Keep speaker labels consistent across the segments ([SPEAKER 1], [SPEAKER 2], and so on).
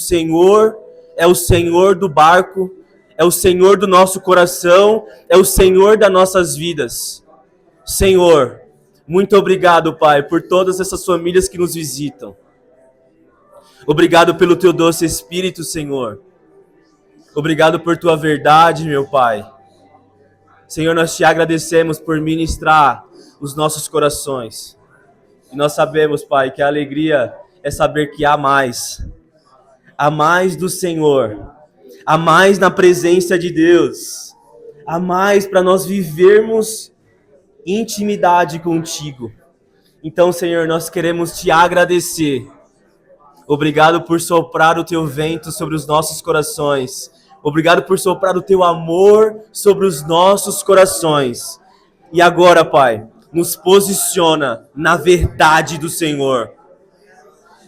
[SPEAKER 1] Senhor é o Senhor do barco, é o Senhor do nosso coração, é o Senhor das nossas vidas. Senhor, muito obrigado, Pai, por todas essas famílias que nos visitam. Obrigado pelo teu doce Espírito, Senhor. Obrigado por tua verdade, meu Pai. Senhor, nós te agradecemos por ministrar os nossos corações. E nós sabemos, Pai, que a alegria é saber que há mais. Há mais do Senhor. Há mais na presença de Deus. Há mais para nós vivermos intimidade contigo. Então, Senhor, nós queremos te agradecer. Obrigado por soprar o teu vento sobre os nossos corações. Obrigado por soprar o teu amor sobre os nossos corações. E agora, Pai, nos posiciona na verdade do Senhor.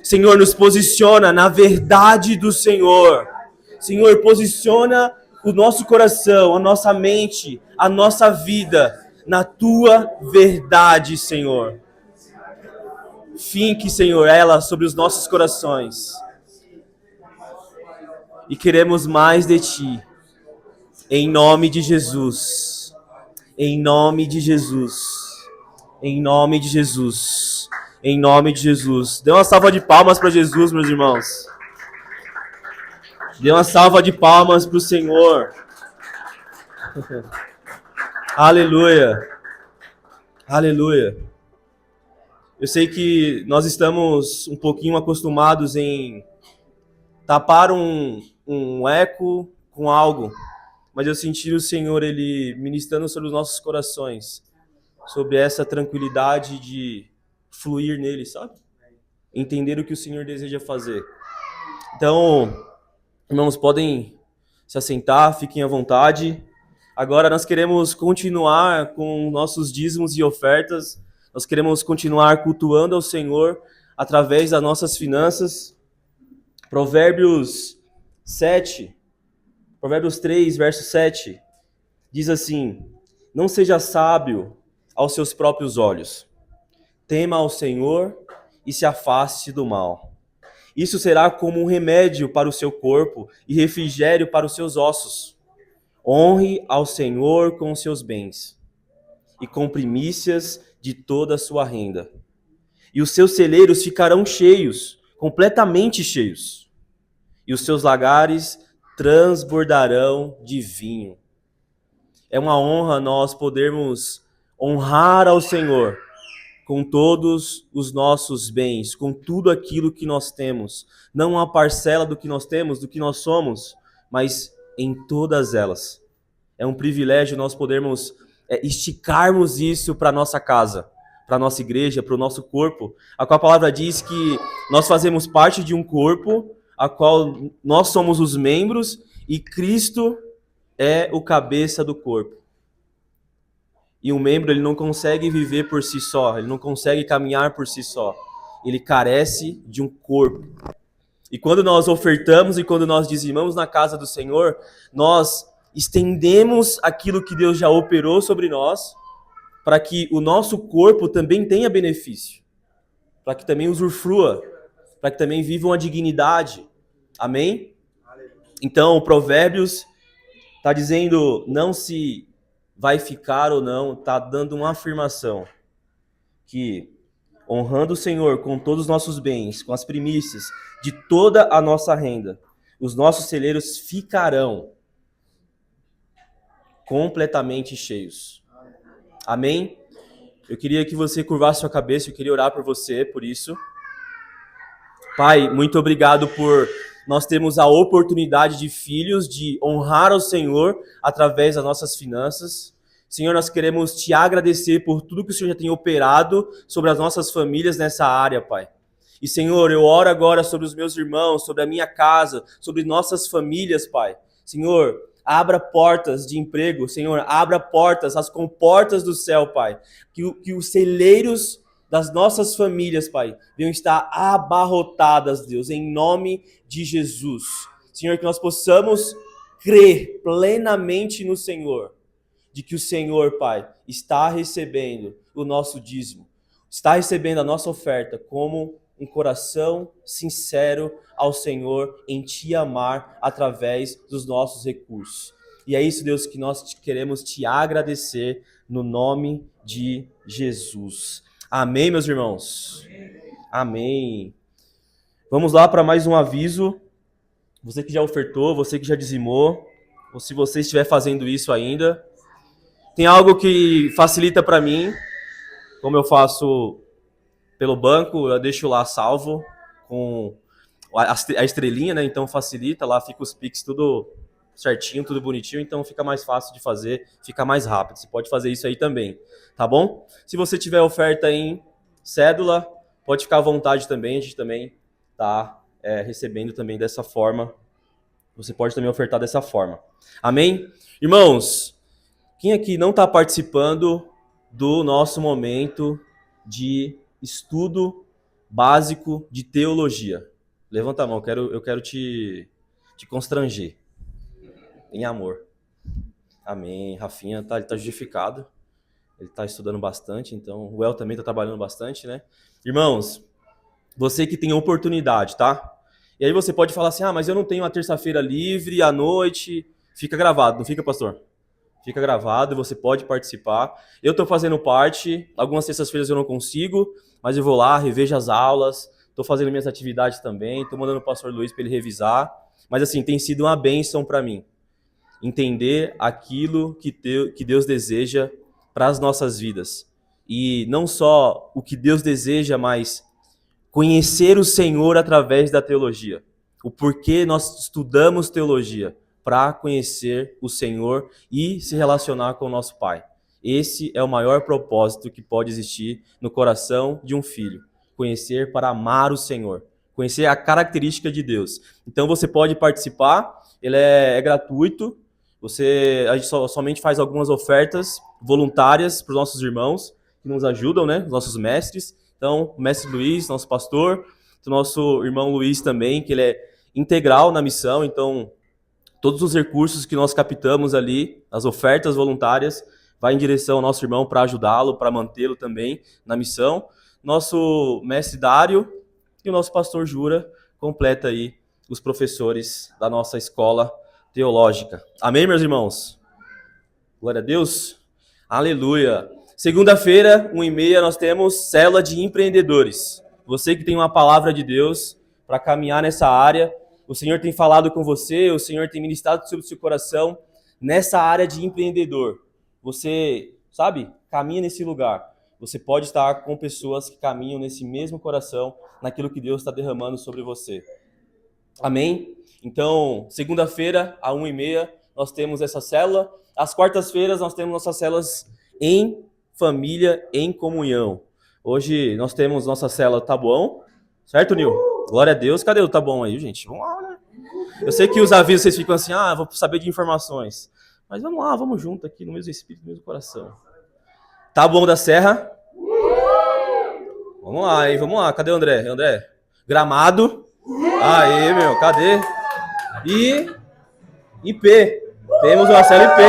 [SPEAKER 1] Senhor, nos posiciona na verdade do Senhor. Senhor, posiciona o nosso coração, a nossa mente, a nossa vida na tua verdade, Senhor. Finque, Senhor, ela sobre os nossos corações. E queremos mais de Ti. Em nome de Jesus. Em nome de Jesus. Em nome de Jesus. Em nome de Jesus. Dê uma salva de palmas para Jesus, meus irmãos. Dê uma salva de palmas para o Senhor. Aleluia. Aleluia. Eu sei que nós estamos um pouquinho acostumados em tapar um eco com algo, mas eu senti o Senhor, Ele ministrando sobre os nossos corações, sobre essa tranquilidade de fluir nele, sabe? Entender o que o Senhor deseja fazer. Então, irmãos, podem se assentar, fiquem à vontade. Agora nós queremos continuar com nossos dízimos e ofertas. Nós queremos continuar cultuando ao Senhor através das nossas finanças. Provérbios 3, verso 7, diz assim: não seja sábio aos seus próprios olhos. Tema ao Senhor e se afaste do mal. Isso será como um remédio para o seu corpo e refrigério para os seus ossos. Honre ao Senhor com os seus bens e com primícias de toda a sua renda. E os seus celeiros ficarão cheios, completamente cheios. E os seus lagares transbordarão de vinho. É uma honra nós podermos honrar ao Senhor com todos os nossos bens, com tudo aquilo que nós temos. Não uma parcela do que nós temos, do que nós somos, mas em todas elas. É um privilégio nós podermos esticarmos isso para a nossa casa, para a nossa igreja, para o nosso corpo, a qual a palavra diz que nós fazemos parte de um corpo, a qual nós somos os membros e Cristo é o cabeça do corpo. E um membro, ele não consegue viver por si só, ele não consegue caminhar por si só. Ele carece de um corpo. E quando nós ofertamos e quando nós dizimamos na casa do Senhor, nós estendemos aquilo que Deus já operou sobre nós, para que o nosso corpo também tenha benefício, para que também usufrua, para que também viva uma dignidade. Amém? Então, o Provérbios está dizendo, não se vai ficar ou não, está dando uma afirmação, que honrando o Senhor com todos os nossos bens, com as primícias de toda a nossa renda, os nossos celeiros ficarão completamente cheios. Amém? Eu queria que você curvasse sua cabeça, eu queria orar por você, por isso. Pai, muito obrigado por nós termos a oportunidade de filhos, de honrar ao Senhor através das nossas finanças. Senhor, nós queremos te agradecer por tudo que o Senhor já tem operado sobre as nossas famílias nessa área, Pai. E, Senhor, eu oro agora sobre os meus irmãos, sobre a minha casa, sobre nossas famílias, Pai. Senhor, abra portas de emprego, Senhor, abra portas, as comportas do céu, Pai. Que os celeiros das nossas famílias, Pai, venham estar abarrotadas, Deus, em nome de Jesus. Senhor, que nós possamos crer plenamente no Senhor, de que o Senhor, Pai, está recebendo o nosso dízimo, está recebendo a nossa oferta como um coração sincero ao Senhor em te amar através dos nossos recursos. E é isso, Deus, que nós queremos te agradecer no nome de Jesus. Amém, meus irmãos? Amém. Vamos lá para mais um aviso. Você que já ofertou, você que já dizimou, ou se você estiver fazendo isso ainda, tem algo que facilita para mim, como eu faço pelo banco, eu deixo lá salvo com a estrelinha, né? Então facilita, lá fica os Pix tudo certinho, tudo bonitinho, então fica mais fácil de fazer, fica mais rápido. Você pode fazer isso aí também, tá bom? Se você tiver oferta em cédula, pode ficar à vontade também, a gente também tá recebendo também dessa forma. Você pode também ofertar dessa forma. Amém? Irmãos, quem aqui não está participando do nosso momento de estudo básico de teologia? Levanta a mão, eu quero te constranger. Em amor. Amém. Rafinha tá justificado. Ele está estudando bastante, então o El também está trabalhando bastante, né? Irmãos, você que tem oportunidade, tá? E aí você pode falar assim, mas eu não tenho uma terça-feira livre à noite. Fica gravado, não fica, pastor? Fica gravado, você pode participar. Eu estou fazendo parte, algumas sextas-feiras eu não consigo, mas eu vou lá, revejo as aulas, estou fazendo minhas atividades também, estou mandando o pastor Luiz para ele revisar. Mas assim, tem sido uma bênção para mim entender aquilo que Deus deseja para as nossas vidas. E não só o que Deus deseja, mas conhecer o Senhor através da teologia. O porquê nós estudamos teologia para conhecer o Senhor e se relacionar com o nosso Pai. Esse é o maior propósito que pode existir no coração de um filho. Conhecer para amar o Senhor. Conhecer a característica de Deus. Então você pode participar, ele é gratuito. A gente somente faz algumas ofertas voluntárias para os nossos irmãos que nos ajudam, né? Os nossos mestres. Então, o mestre Luiz, nosso pastor, o nosso irmão Luiz também, que ele é integral na missão. Então, todos os recursos que nós captamos ali, as ofertas voluntárias, vai em direção ao nosso irmão para ajudá-lo, para mantê-lo também na missão. Nosso mestre Dário e o nosso pastor Jura completa aí os professores da nossa escola teológica. Amém, meus irmãos? Glória a Deus. Aleluia. Segunda-feira, 1h30, nós temos célula de empreendedores. Você que tem uma palavra de Deus para caminhar nessa área, o Senhor tem falado com você, o Senhor tem ministrado sobre o seu coração nessa área de empreendedor. Você, sabe, caminha nesse lugar. Você pode estar com pessoas que caminham nesse mesmo coração, naquilo que Deus está derramando sobre você. Amém? Então, segunda-feira, à 1h30, nós temos essa célula. Às quartas-feiras, nós temos nossas células em família, em comunhão. Hoje, nós temos nossa célula Taboão. Certo, Nil? Glória a Deus. Cadê o Taboão aí, gente? Vamos lá, né? Eu sei que os avisos, vocês ficam assim, vou saber de informações. Mas vamos lá, vamos junto aqui, no mesmo espírito, no mesmo coração. Taboão da Serra. Vamos lá, hein? Vamos lá. Cadê o André? André? Gramado. Aê, meu, cadê? E IP. Temos uma célula IP.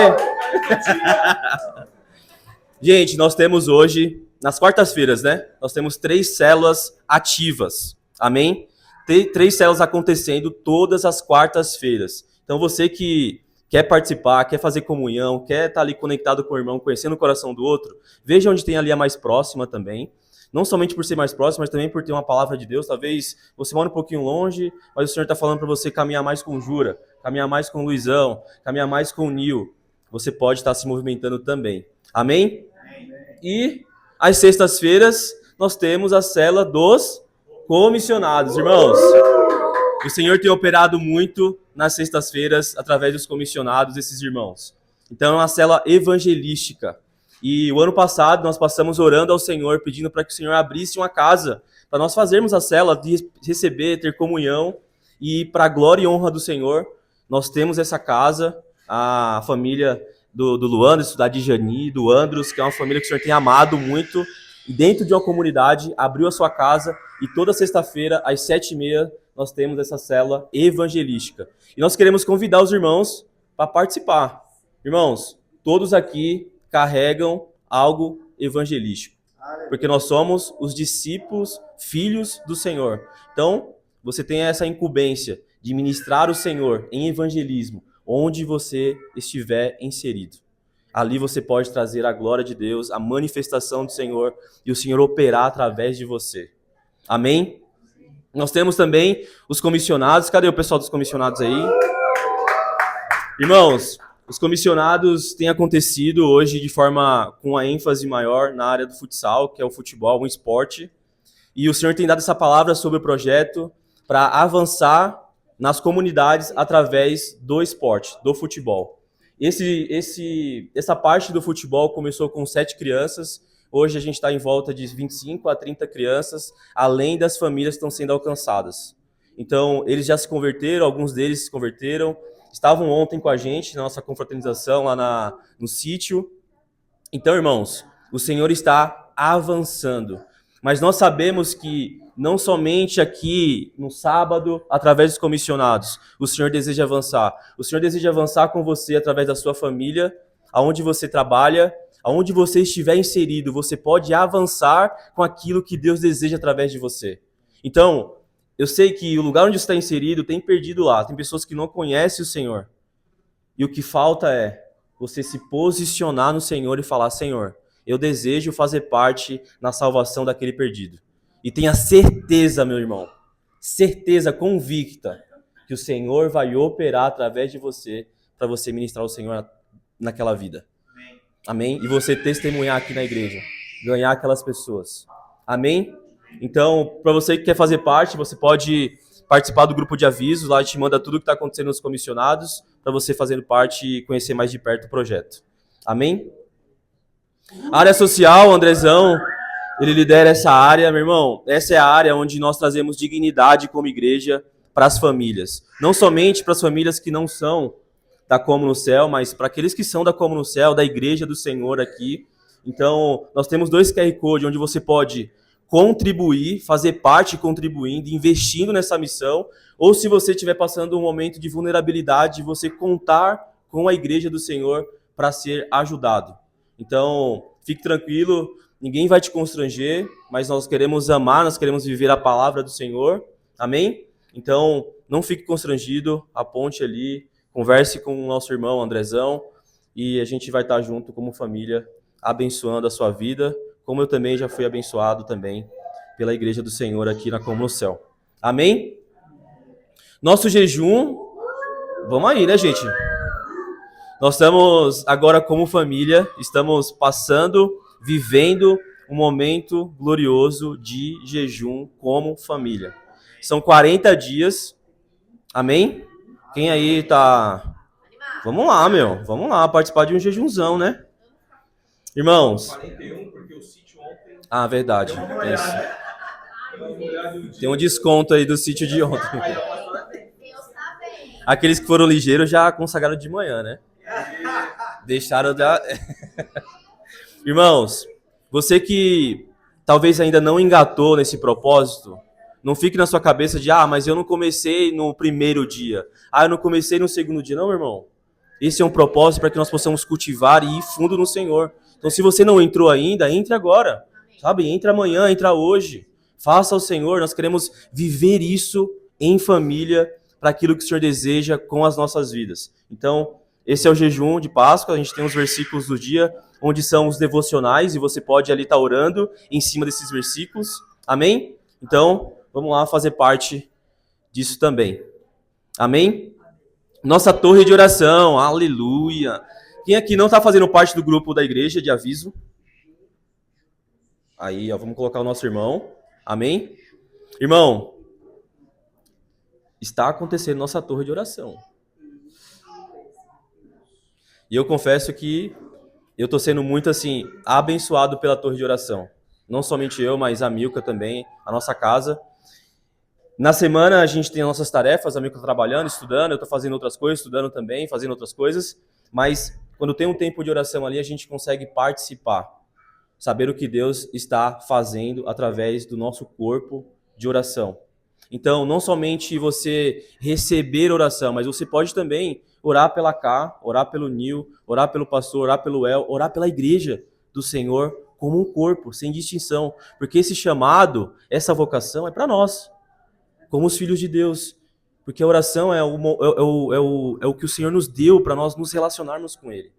[SPEAKER 1] Gente, nós temos hoje, nas quartas-feiras, né? Nós temos 3 células ativas. Amém? Tem 3 células acontecendo todas as quartas-feiras. Então você que quer participar, quer fazer comunhão, quer estar ali conectado com o irmão, conhecendo o coração do outro, veja onde tem ali a mais próxima também. Não somente por ser mais próximo, mas também por ter uma palavra de Deus. Talvez você mora um pouquinho longe, mas o Senhor está falando para você caminhar mais com o Jura, caminhar mais com o Luizão, caminhar mais com o Nil. Você pode estar se movimentando também. Amém? E às sextas-feiras nós temos a célula dos comissionados. Irmãos, o Senhor tem operado muito nas sextas-feiras através dos comissionados, esses irmãos. Então é uma célula evangelística. E o ano passado nós passamos orando ao Senhor, pedindo para que o Senhor abrisse uma casa, para nós fazermos a célula, de receber, ter comunhão, e para a glória e honra do Senhor, nós temos essa casa, a família do Luandro, da Dijani, do Andros, que é uma família que o Senhor tem amado muito, e dentro de uma comunidade, abriu a sua casa, e toda sexta-feira, às 7h30, nós temos essa célula evangelística. E nós queremos convidar os irmãos para participar. Irmãos, todos aqui carregam algo evangelístico. Porque nós somos os discípulos, filhos do Senhor. Então, você tem essa incumbência de ministrar o Senhor em evangelismo, onde você estiver inserido. Ali você pode trazer a glória de Deus, a manifestação do Senhor e o Senhor operar através de você. Amém? Nós temos também os comissionados. Cadê o pessoal dos comissionados aí? Irmãos, os comissionados têm acontecido hoje de forma com a ênfase maior na área do futsal, que é o futebol, um esporte. E o Senhor tem dado essa palavra sobre o projeto para avançar nas comunidades através do esporte, do futebol. Essa parte do futebol começou com 7 crianças. Hoje a gente está em volta de 25 a 30 crianças, além das famílias que estão sendo alcançadas. Então, eles já se converteram, alguns deles se converteram, estavam ontem com a gente na nossa confraternização lá no sítio. Então, irmãos, o Senhor está avançando. Mas nós sabemos que não somente aqui no sábado, através dos comissionados, o Senhor deseja avançar. O Senhor deseja avançar com você através da sua família, aonde você trabalha, aonde você estiver inserido, você pode avançar com aquilo que Deus deseja através de você. Então, eu sei que o lugar onde você está inserido tem perdido lá, tem pessoas que não conhecem o Senhor. E o que falta é você se posicionar no Senhor e falar: Senhor, eu desejo fazer parte na salvação daquele perdido. E tenha certeza, meu irmão, certeza convicta, que o Senhor vai operar através de você para você ministrar o Senhor naquela vida. Amém? E você testemunhar aqui na igreja, ganhar aquelas pessoas. Amém? Então, para você que quer fazer parte, você pode participar do grupo de avisos, lá a gente manda tudo o que está acontecendo nos comissionados, para você fazendo parte e conhecer mais de perto o projeto. Amém? Área social, Andrezão, ele lidera essa área, meu irmão. Essa é a área onde nós trazemos dignidade como igreja para as famílias. Não somente para as famílias que não são da Como no Céu, mas para aqueles que são da Como no Céu, da Igreja do Senhor aqui. Então, nós temos 2 QR Code onde você pode contribuir, fazer parte contribuindo, investindo nessa missão, ou se você estiver passando um momento de vulnerabilidade, você contar com a Igreja do Senhor para ser ajudado. Então, fique tranquilo, ninguém vai te constranger, mas nós queremos amar, nós queremos viver a palavra do Senhor, amém? Então, não fique constrangido, aponte ali, converse com o nosso irmão Andrezão, e a gente vai estar junto como família, abençoando a sua vida, como eu também já fui abençoado também pela Igreja do Senhor aqui na Como no Céu. Amém? Nosso jejum, vamos aí, né, gente? Nós estamos agora como família, estamos passando, vivendo um momento glorioso de jejum como família. São 40 dias, amém? Quem aí tá... Vamos lá, meu, vamos lá, participar de um jejumzão, né? Irmãos...
[SPEAKER 2] 41, porque o sítio ontem...
[SPEAKER 1] Ah, verdade. Tem um desconto aí do sítio de ontem. Aqueles que foram ligeiros já consagraram de manhã, né? Deixaram da... Irmãos, você que talvez ainda não engatou nesse propósito, não fique na sua cabeça de, mas eu não comecei no primeiro dia. Eu não comecei no segundo dia. Não, meu irmão. Esse é um propósito para que nós possamos cultivar e ir fundo no Senhor. Então, se você não entrou ainda, entre agora. Sabe? Entre amanhã, entra hoje. Faça ao Senhor. Nós queremos viver isso em família para aquilo que o Senhor deseja com as nossas vidas. Então, esse é o jejum de Páscoa. A gente tem os versículos do dia, onde são os devocionais, e você pode ali estar orando em cima desses versículos. Amém? Então, vamos lá fazer parte disso também. Amém? Nossa torre de oração, aleluia. Quem aqui não está fazendo parte do grupo da igreja de aviso? Aí, ó, vamos colocar o nosso irmão. Amém? Irmão, está acontecendo nossa torre de oração. E eu confesso que eu estou sendo muito, assim, abençoado pela torre de oração. Não somente eu, mas a Milka também, a nossa casa. Na semana a gente tem as nossas tarefas, a Milka está trabalhando, estudando, eu estou fazendo outras coisas, estudando também, fazendo outras coisas. Mas quando tem um tempo de oração ali, a gente consegue participar. Saber o que Deus está fazendo através do nosso corpo de oração. Então, não somente você receber oração, mas você pode também orar pela Cá, orar pelo Nil, orar pelo pastor, orar pelo El, orar pela igreja do Senhor como um corpo, sem distinção. Porque esse chamado, essa vocação é para nós, como os filhos de Deus. Porque a oração é o que o Senhor nos deu para nós nos relacionarmos com Ele.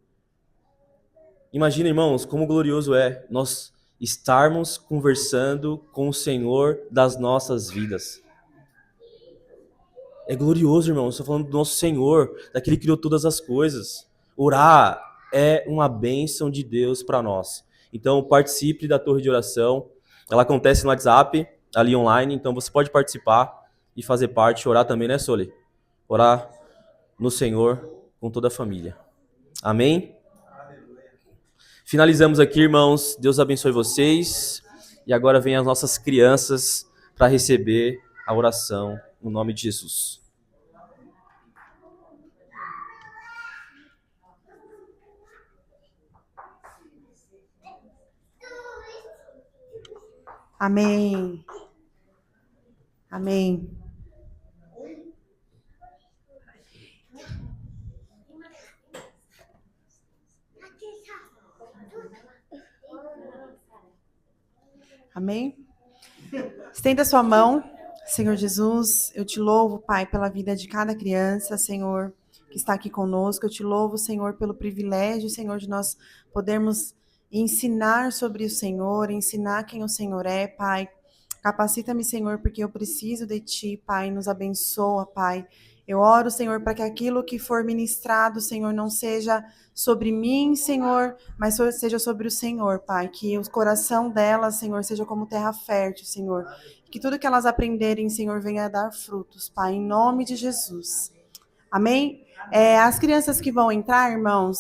[SPEAKER 1] Imagina, irmãos, como glorioso é nós estarmos conversando com o Senhor das nossas vidas. É glorioso, irmãos. Estou falando do nosso Senhor, daquele que criou todas as coisas. Orar é uma bênção de Deus para nós. Então, participe da torre de oração. Ela acontece no WhatsApp, ali online. Então, você pode participar e fazer parte. Orar também, né, Soli? Orar no Senhor com toda a família. Amém? Finalizamos aqui, irmãos. Deus abençoe vocês. E agora vem as nossas crianças para receber a oração no nome de Jesus.
[SPEAKER 3] Amém. Amém. Amém? Estenda sua mão, Senhor Jesus. Eu te louvo, Pai, pela vida de cada criança, Senhor, que está aqui conosco. Eu te louvo, Senhor, pelo privilégio, Senhor, de nós podermos ensinar sobre o Senhor, ensinar quem o Senhor é, Pai. Capacita-me, Senhor, porque eu preciso de Ti, Pai. Nos abençoa, Pai. Eu oro, Senhor, para que aquilo que for ministrado, Senhor, não seja sobre mim, Senhor, mas seja sobre o Senhor, Pai. Que o coração delas, Senhor, seja como terra fértil, Senhor. Que tudo que elas aprenderem, Senhor, venha a dar frutos, Pai, em nome de Jesus. Amém? As crianças que vão entrar, irmãos,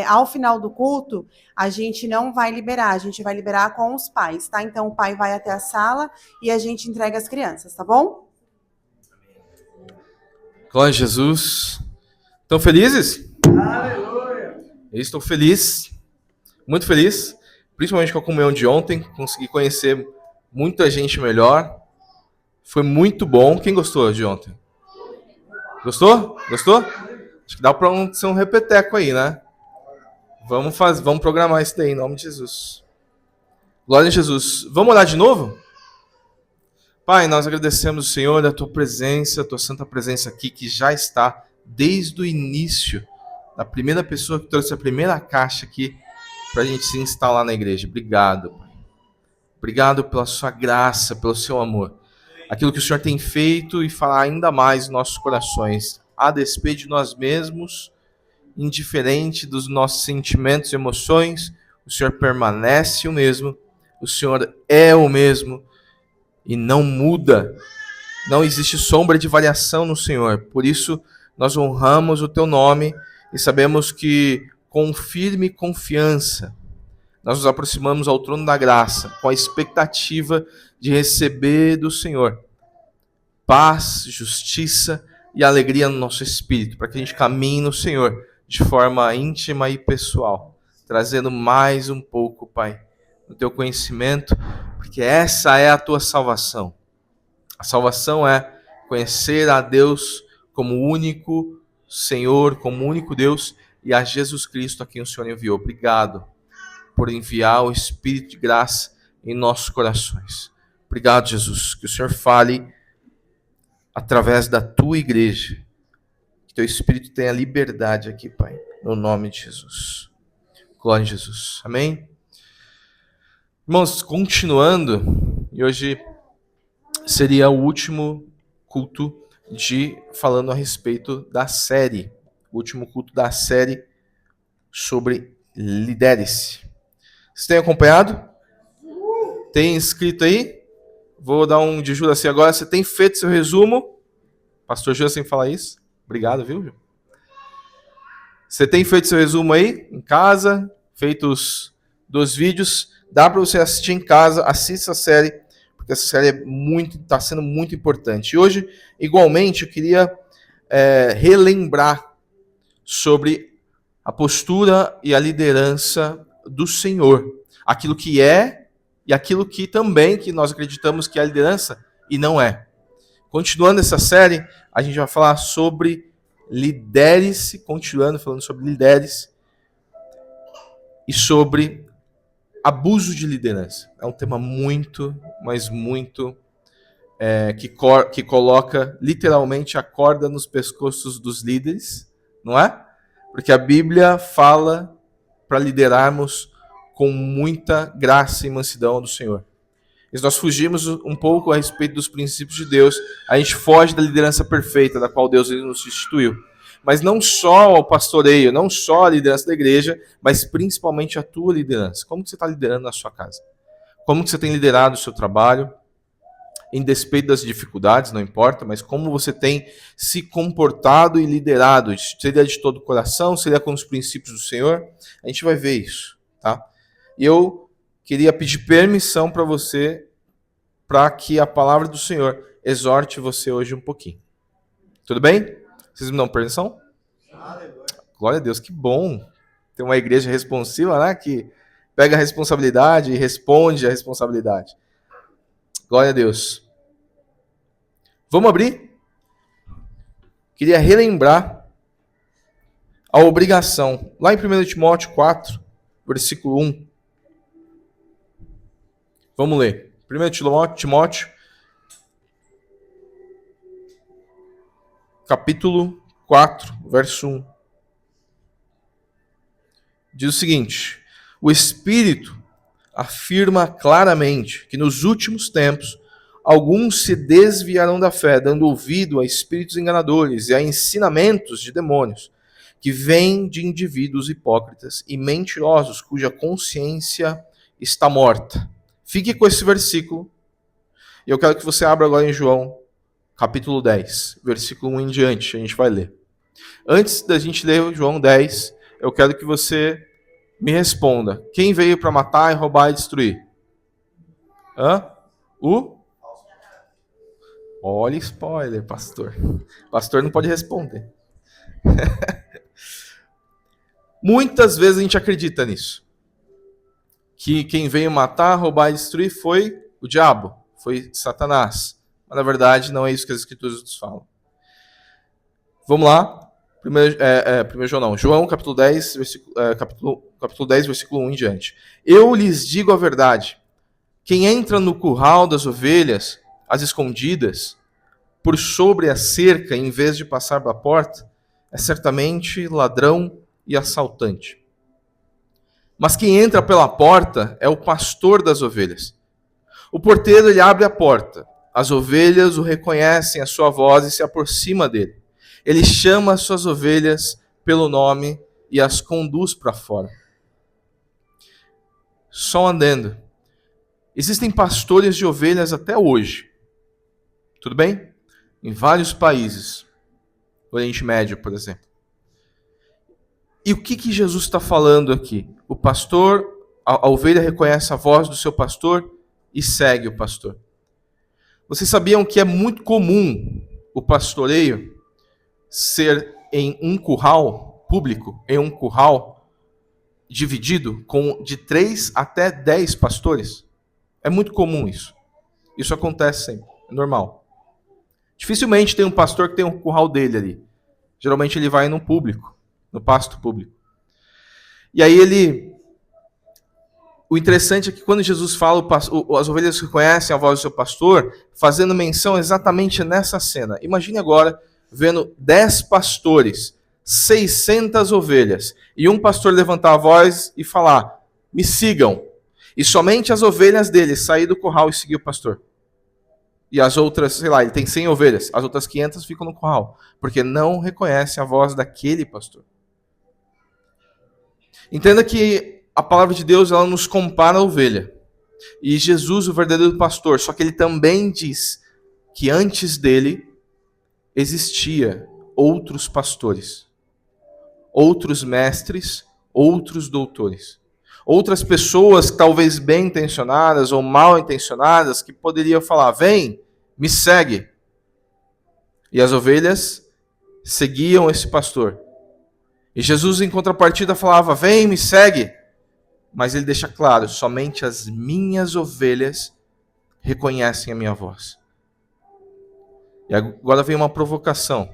[SPEAKER 3] ao final do culto, a gente não vai liberar, a gente vai liberar com os pais, tá? Então, o pai vai até a sala e a gente entrega as crianças, tá bom?
[SPEAKER 4] Glória a Jesus. Estão felizes? Aleluia! Eu estou feliz, muito feliz, principalmente com a comunhão de ontem. Consegui conhecer muita gente melhor. Foi muito bom. Quem gostou de ontem? Gostou? Gostou? Acho que dá para ser um repeteco aí, né? Vamos programar isso daí, em nome de Jesus. Glória a Jesus. Vamos orar de novo? Pai, nós agradecemos, Senhor, a Tua presença, a Tua santa presença aqui, que já está desde o início, da primeira pessoa que trouxe a primeira caixa aqui, para a gente se instalar na igreja. Obrigado, Pai. Obrigado pela Sua graça, pelo Seu amor. Aquilo que o Senhor tem feito e falar ainda mais em nossos corações, a despeito de nós mesmos, indiferente dos nossos sentimentos e emoções, o Senhor permanece o mesmo, o Senhor é o mesmo e não muda. Não existe sombra de variação no Senhor. Por isso, nós honramos o Teu nome e sabemos que, com firme confiança, nós nos aproximamos ao trono da graça, com a expectativa de receber do Senhor paz, justiça e alegria no nosso espírito, para que a gente caminhe no Senhor de forma íntima e pessoal, trazendo mais um pouco, Pai, do Teu conhecimento, porque essa é a Tua salvação. A salvação é conhecer a Deus como único Senhor, como único Deus, e a Jesus Cristo a quem o Senhor enviou. Obrigado por enviar o Espírito de graça em nossos corações. Obrigado, Jesus, que o Senhor fale através da Tua igreja. Que Teu Espírito tenha liberdade aqui, Pai, no nome de Jesus. Glória a Jesus. Amém? Irmãos, continuando, e hoje seria o último culto falando a respeito da série, o último culto da série sobre Lidere-se. Vocês têm acompanhado? Tem inscrito aí? Vou dar um de Juraci agora. Você tem feito seu resumo? Pastor Juraci fala isso. Obrigado, viu? Você tem feito seu resumo aí, em casa? Feito os 2 vídeos? Dá para você assistir em casa. Assista a série, porque essa série está sendo muito importante. E hoje, igualmente, eu queria relembrar sobre a postura e a liderança do Senhor. Aquilo que é e aquilo que também que nós acreditamos que é a liderança e não é. Continuando essa série, a gente vai falar sobre lidere-se, continuando falando sobre lidere-se e sobre abuso de liderança. É um tema muito, mas muito que coloca literalmente a corda nos pescoços dos líderes, não é? Porque a Bíblia fala para liderarmos com muita graça e mansidão do Senhor. E se nós fugirmos um pouco a respeito dos princípios de Deus, a gente foge da liderança perfeita da qual Deus nos instituiu. Mas não só o pastoreio, não só a liderança da igreja, mas principalmente a tua liderança. Como que você está liderando na sua casa? Como que você tem liderado o seu trabalho? Em despeito das dificuldades, não importa, mas como você tem se comportado e liderado, seria de todo o coração, seria com os princípios do Senhor, a gente vai ver isso, tá? E eu queria pedir permissão para você, para que a palavra do Senhor exorte você hoje um pouquinho. Tudo bem? Vocês me dão permissão? Glória a Deus, que bom ter uma igreja responsiva, né? Que pega a responsabilidade e responde a responsabilidade. Glória a Deus. Vamos abrir? Queria relembrar a obrigação. Lá em 1 Timóteo 4, versículo 1. Vamos ler. 1 Timóteo, capítulo 4, verso 1. Diz o seguinte: o Espírito afirma claramente que nos últimos tempos alguns se desviarão da fé, dando ouvido a espíritos enganadores e a ensinamentos de demônios, que vêm de indivíduos hipócritas e mentirosos, cuja consciência está morta. Fique com esse versículo. E eu quero que você abra agora em João, capítulo 10, versículo 1 em diante. A gente vai ler. Antes da gente ler João 10, eu quero que você me responda. Quem veio para matar, roubar e destruir? Olha, spoiler, pastor. Pastor não pode responder. Muitas vezes a gente acredita nisso. Que quem veio matar, roubar e destruir foi o diabo, foi Satanás. Mas na verdade não é isso que as escrituras nos falam. Vamos lá. João capítulo 10, capítulo 10, versículo 1 em diante. Eu lhes digo a verdade. Quem entra no curral das ovelhas, às escondidas, por sobre a cerca, em vez de passar pela porta, é certamente ladrão e assaltante. Mas quem entra pela porta é o pastor das ovelhas. O porteiro ele abre a porta. As ovelhas o reconhecem a sua voz e se aproxima dele. Ele chama as suas ovelhas pelo nome e as conduz para fora. Só andando. Existem pastores de ovelhas até hoje. Tudo bem? Em vários países. Oriente Médio, por exemplo. E o que Jesus está falando aqui? O pastor, a ovelha reconhece a voz do seu pastor e segue o pastor. Vocês sabiam que é muito comum o pastoreio ser em um curral público, em um curral dividido com de 3 até 10 pastores? É muito comum isso. Isso acontece sempre, é normal. Dificilmente tem um pastor que tem um curral dele ali. Geralmente ele vai no público, no pasto público. E aí o interessante é que quando Jesus fala, as ovelhas reconhecem a voz do seu pastor, fazendo menção exatamente nessa cena. Imagine agora vendo 10 pastores, 600 ovelhas, e um pastor levantar a voz e falar, me sigam. E somente as ovelhas dele sair do curral e seguir o pastor. E as outras, sei lá, ele tem 100 ovelhas, as outras 500 ficam no curral, porque não reconhecem a voz daquele pastor. Entenda que a palavra de Deus ela nos compara a ovelha. E Jesus, o verdadeiro pastor, só que ele também diz que antes dele existia outros pastores, outros mestres, outros doutores. Outras pessoas, talvez bem intencionadas ou mal intencionadas, que poderiam falar, vem, me segue. E as ovelhas seguiam esse pastor. E Jesus, em contrapartida, falava, vem, me segue. Mas ele deixa claro, somente as minhas ovelhas reconhecem a minha voz. E agora vem uma provocação.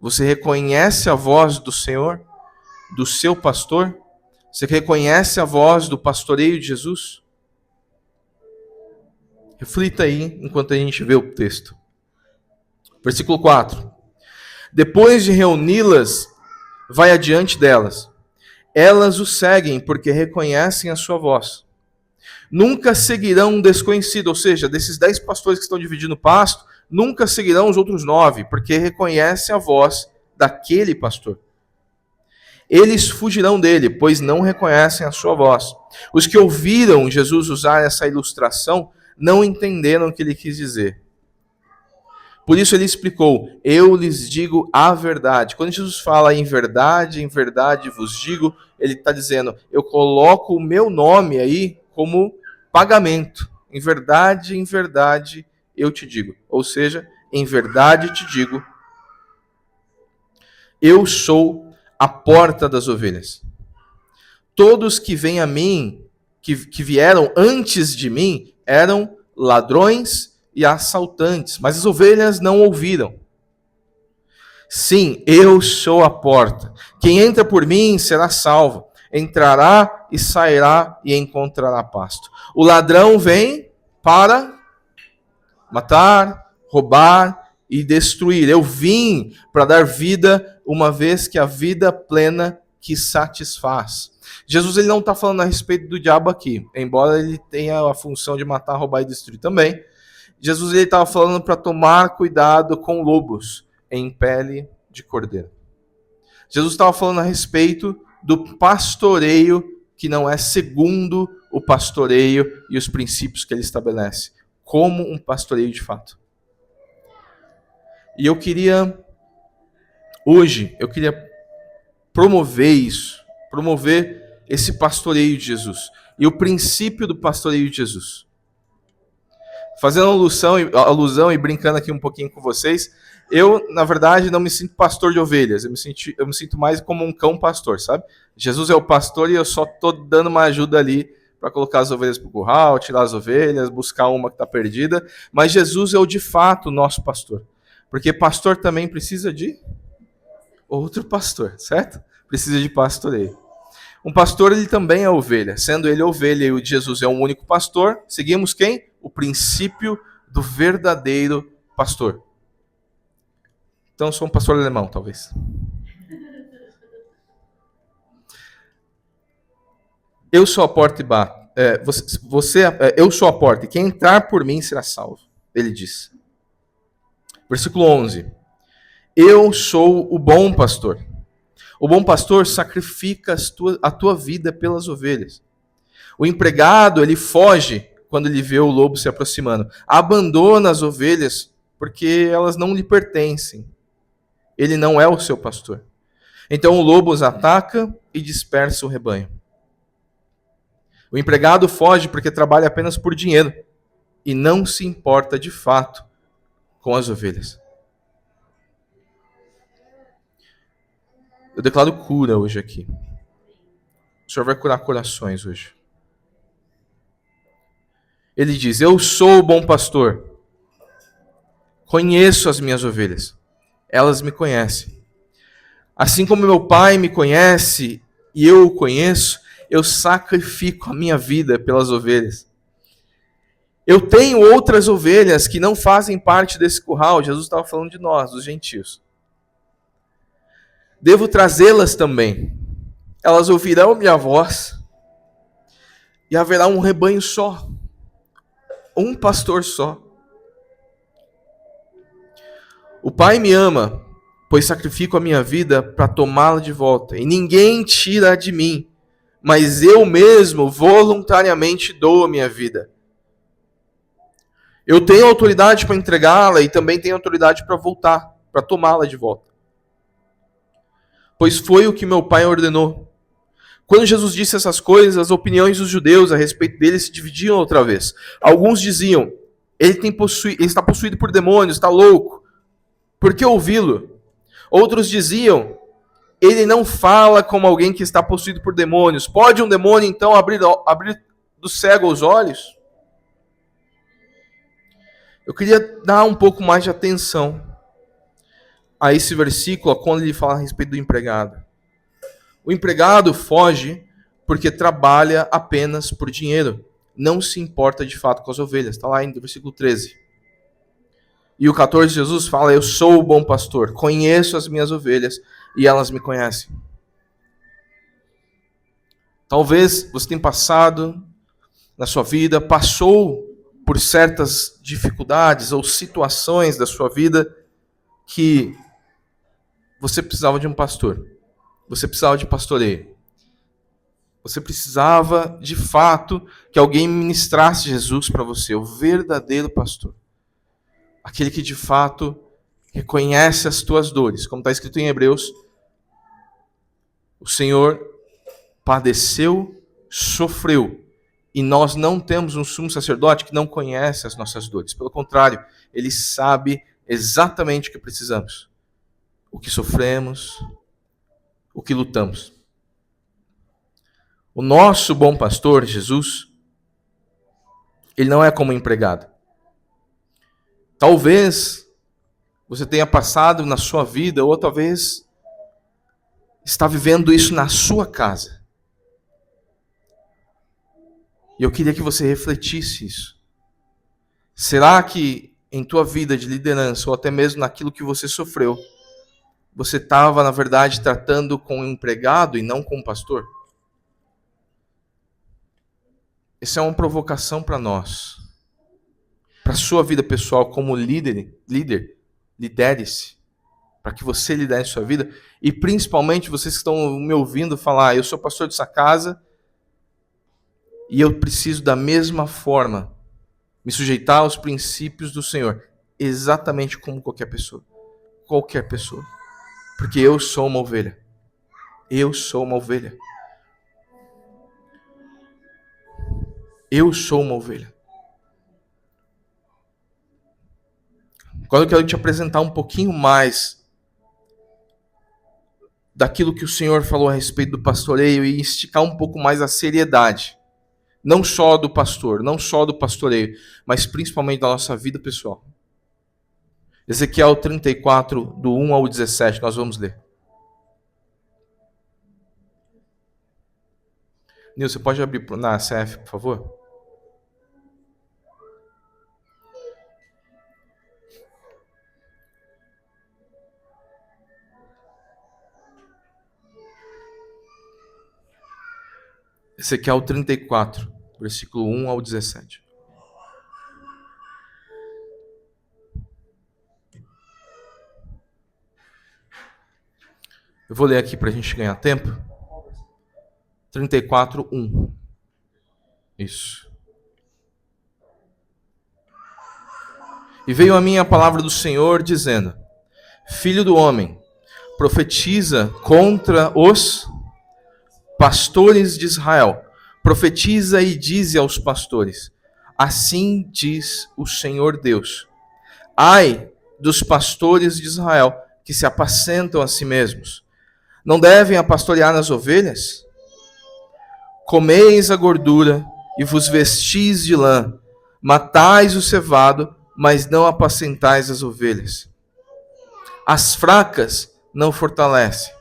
[SPEAKER 4] Você reconhece a voz do Senhor, do seu pastor? Você reconhece a voz do pastoreio de Jesus? Reflita aí enquanto a gente vê o texto. Versículo 4. Depois de reuni-las, vai adiante delas. Elas o seguem porque reconhecem a sua voz. Nunca seguirão um desconhecido, ou seja, desses 10 pastores que estão dividindo o pasto, nunca seguirão os outros 9, porque reconhecem a voz daquele pastor. Eles fugirão dele, pois não reconhecem a sua voz. Os que ouviram Jesus usar essa ilustração não entenderam o que ele quis dizer. Por isso ele explicou, eu lhes digo a verdade. Quando Jesus fala em verdade vos digo, ele está dizendo, eu coloco o meu nome aí como pagamento. Em verdade eu te digo. Ou seja, em verdade te digo, eu sou a porta das ovelhas. Todos que vêm a mim, que vieram antes de mim, eram ladrões e assaltantes, mas as ovelhas não ouviram. Sim, eu sou a porta. Quem entra por mim será salvo. Entrará e sairá e encontrará pasto. O ladrão vem para matar, roubar e destruir. Eu vim para dar vida, uma vez que a vida plena que satisfaz. Jesus ele não está falando a respeito do diabo aqui, embora ele tenha a função de matar, roubar e destruir também. Jesus ele estava falando para tomar cuidado com lobos em pele de cordeiro. Jesus estava falando a respeito do pastoreio que não é segundo o pastoreio e os princípios que ele estabelece, como um pastoreio de fato. E hoje, eu queria promover isso, promover esse pastoreio de Jesus e o princípio do pastoreio de Jesus. Fazendo alusão e brincando aqui um pouquinho com vocês, eu, na verdade, não me sinto pastor de ovelhas, eu me sinto mais como um cão pastor, sabe? Jesus é o pastor e eu só estou dando uma ajuda ali para colocar as ovelhas para o curral, tirar as ovelhas, buscar uma que está perdida, mas Jesus é o de fato nosso pastor, porque pastor também precisa de outro pastor, certo? Precisa de pastoreio. Um pastor, ele também é ovelha, sendo ele ovelha e o de Jesus é um único pastor, seguimos quem? O princípio do verdadeiro pastor. Então, eu sou um pastor alemão, talvez. Eu sou a porta e bato. Eu sou a porta, e quem entrar por mim será salvo. Ele diz. Versículo 11. Eu sou o bom pastor. O bom pastor sacrifica a tua vida pelas ovelhas. O empregado, ele foge quando ele vê o lobo se aproximando. Abandona as ovelhas porque elas não lhe pertencem. Ele não é o seu pastor. Então o lobo os ataca e dispersa o rebanho. O empregado foge porque trabalha apenas por dinheiro e não se importa de fato com as ovelhas. Eu declaro cura hoje aqui. O Senhor vai curar corações hoje. Ele diz, eu sou o bom pastor. Conheço as minhas ovelhas. Elas me conhecem. Assim como meu Pai me conhece e eu o conheço, eu sacrifico a minha vida pelas ovelhas. Eu tenho outras ovelhas que não fazem parte desse curral. Jesus estava falando de nós, dos gentios. Devo trazê-las também. Elas ouvirão minha voz e haverá um rebanho só. Um pastor só. O Pai me ama, pois sacrifico a minha vida para tomá-la de volta. E ninguém tira de mim, mas eu mesmo voluntariamente dou a minha vida. Eu tenho autoridade para entregá-la e também tenho autoridade para voltar, para tomá-la de volta. Pois foi o que meu Pai ordenou. Quando Jesus disse essas coisas, as opiniões dos judeus a respeito dele se dividiam outra vez. Alguns diziam, ele está possuído por demônios, está louco. Por que ouvi-lo? Outros diziam, ele não fala como alguém que está possuído por demônios. Pode um demônio então abrir do cego os olhos? Eu queria dar um pouco mais de atenção a esse versículo, quando ele fala a respeito do empregado. O empregado foge porque trabalha apenas por dinheiro. Não se importa de fato com as ovelhas. Está lá no versículo 13. E o 14, Jesus fala: eu sou o bom pastor, conheço as minhas ovelhas e elas me conhecem. Talvez você tenha passado na sua vida, passou por certas dificuldades ou situações da sua vida que você precisava de um pastor. Você precisava de pastoreio. Você precisava, de fato, que alguém ministrasse Jesus para você, o verdadeiro pastor. Aquele que, de fato, reconhece as tuas dores. Como está escrito em Hebreus, o Senhor padeceu, sofreu. E nós não temos um sumo sacerdote que não conhece as nossas dores. Pelo contrário, ele sabe exatamente o que precisamos. O que sofremos, o que lutamos. O nosso bom pastor, Jesus, ele não é como um empregado. Talvez você tenha passado na sua vida, ou talvez está vivendo isso na sua casa. E eu queria que você refletisse isso. Será que em tua vida de liderança, ou até mesmo naquilo que você sofreu, você estava, na verdade, tratando com um empregado e não com um pastor? Essa é uma provocação para nós. Para a sua vida pessoal como lidere-se. Para que você lidere a sua vida. E principalmente vocês que estão me ouvindo falar: eu sou pastor dessa casa e eu preciso da mesma forma me sujeitar aos princípios do Senhor. Exatamente como qualquer pessoa. Qualquer pessoa. Porque eu sou uma ovelha. Eu sou uma ovelha. Eu sou uma ovelha. Agora eu quero te apresentar um pouquinho mais daquilo que o Senhor falou a respeito do pastoreio e esticar um pouco mais a seriedade. Não só do pastor, não só do pastoreio, mas principalmente da nossa vida pessoal. Ezequiel 34, do 1 ao 17, nós vamos ler. Nilson, você pode abrir na CF, por favor? Ezequiel 34, versículo 1 ao 17. Eu vou ler aqui para a gente ganhar tempo. 34, 1. Isso. E veio a mim a palavra do Senhor, dizendo: Filho do homem, profetiza contra os pastores de Israel. Profetiza e dize aos pastores: assim diz o Senhor Deus: ai dos pastores de Israel que se apacentam a si mesmos. Não devem apastorear nas ovelhas? Comeis a gordura e vos vestis de lã, matais o cevado, mas não apacentais as ovelhas. As fracas não fortalece,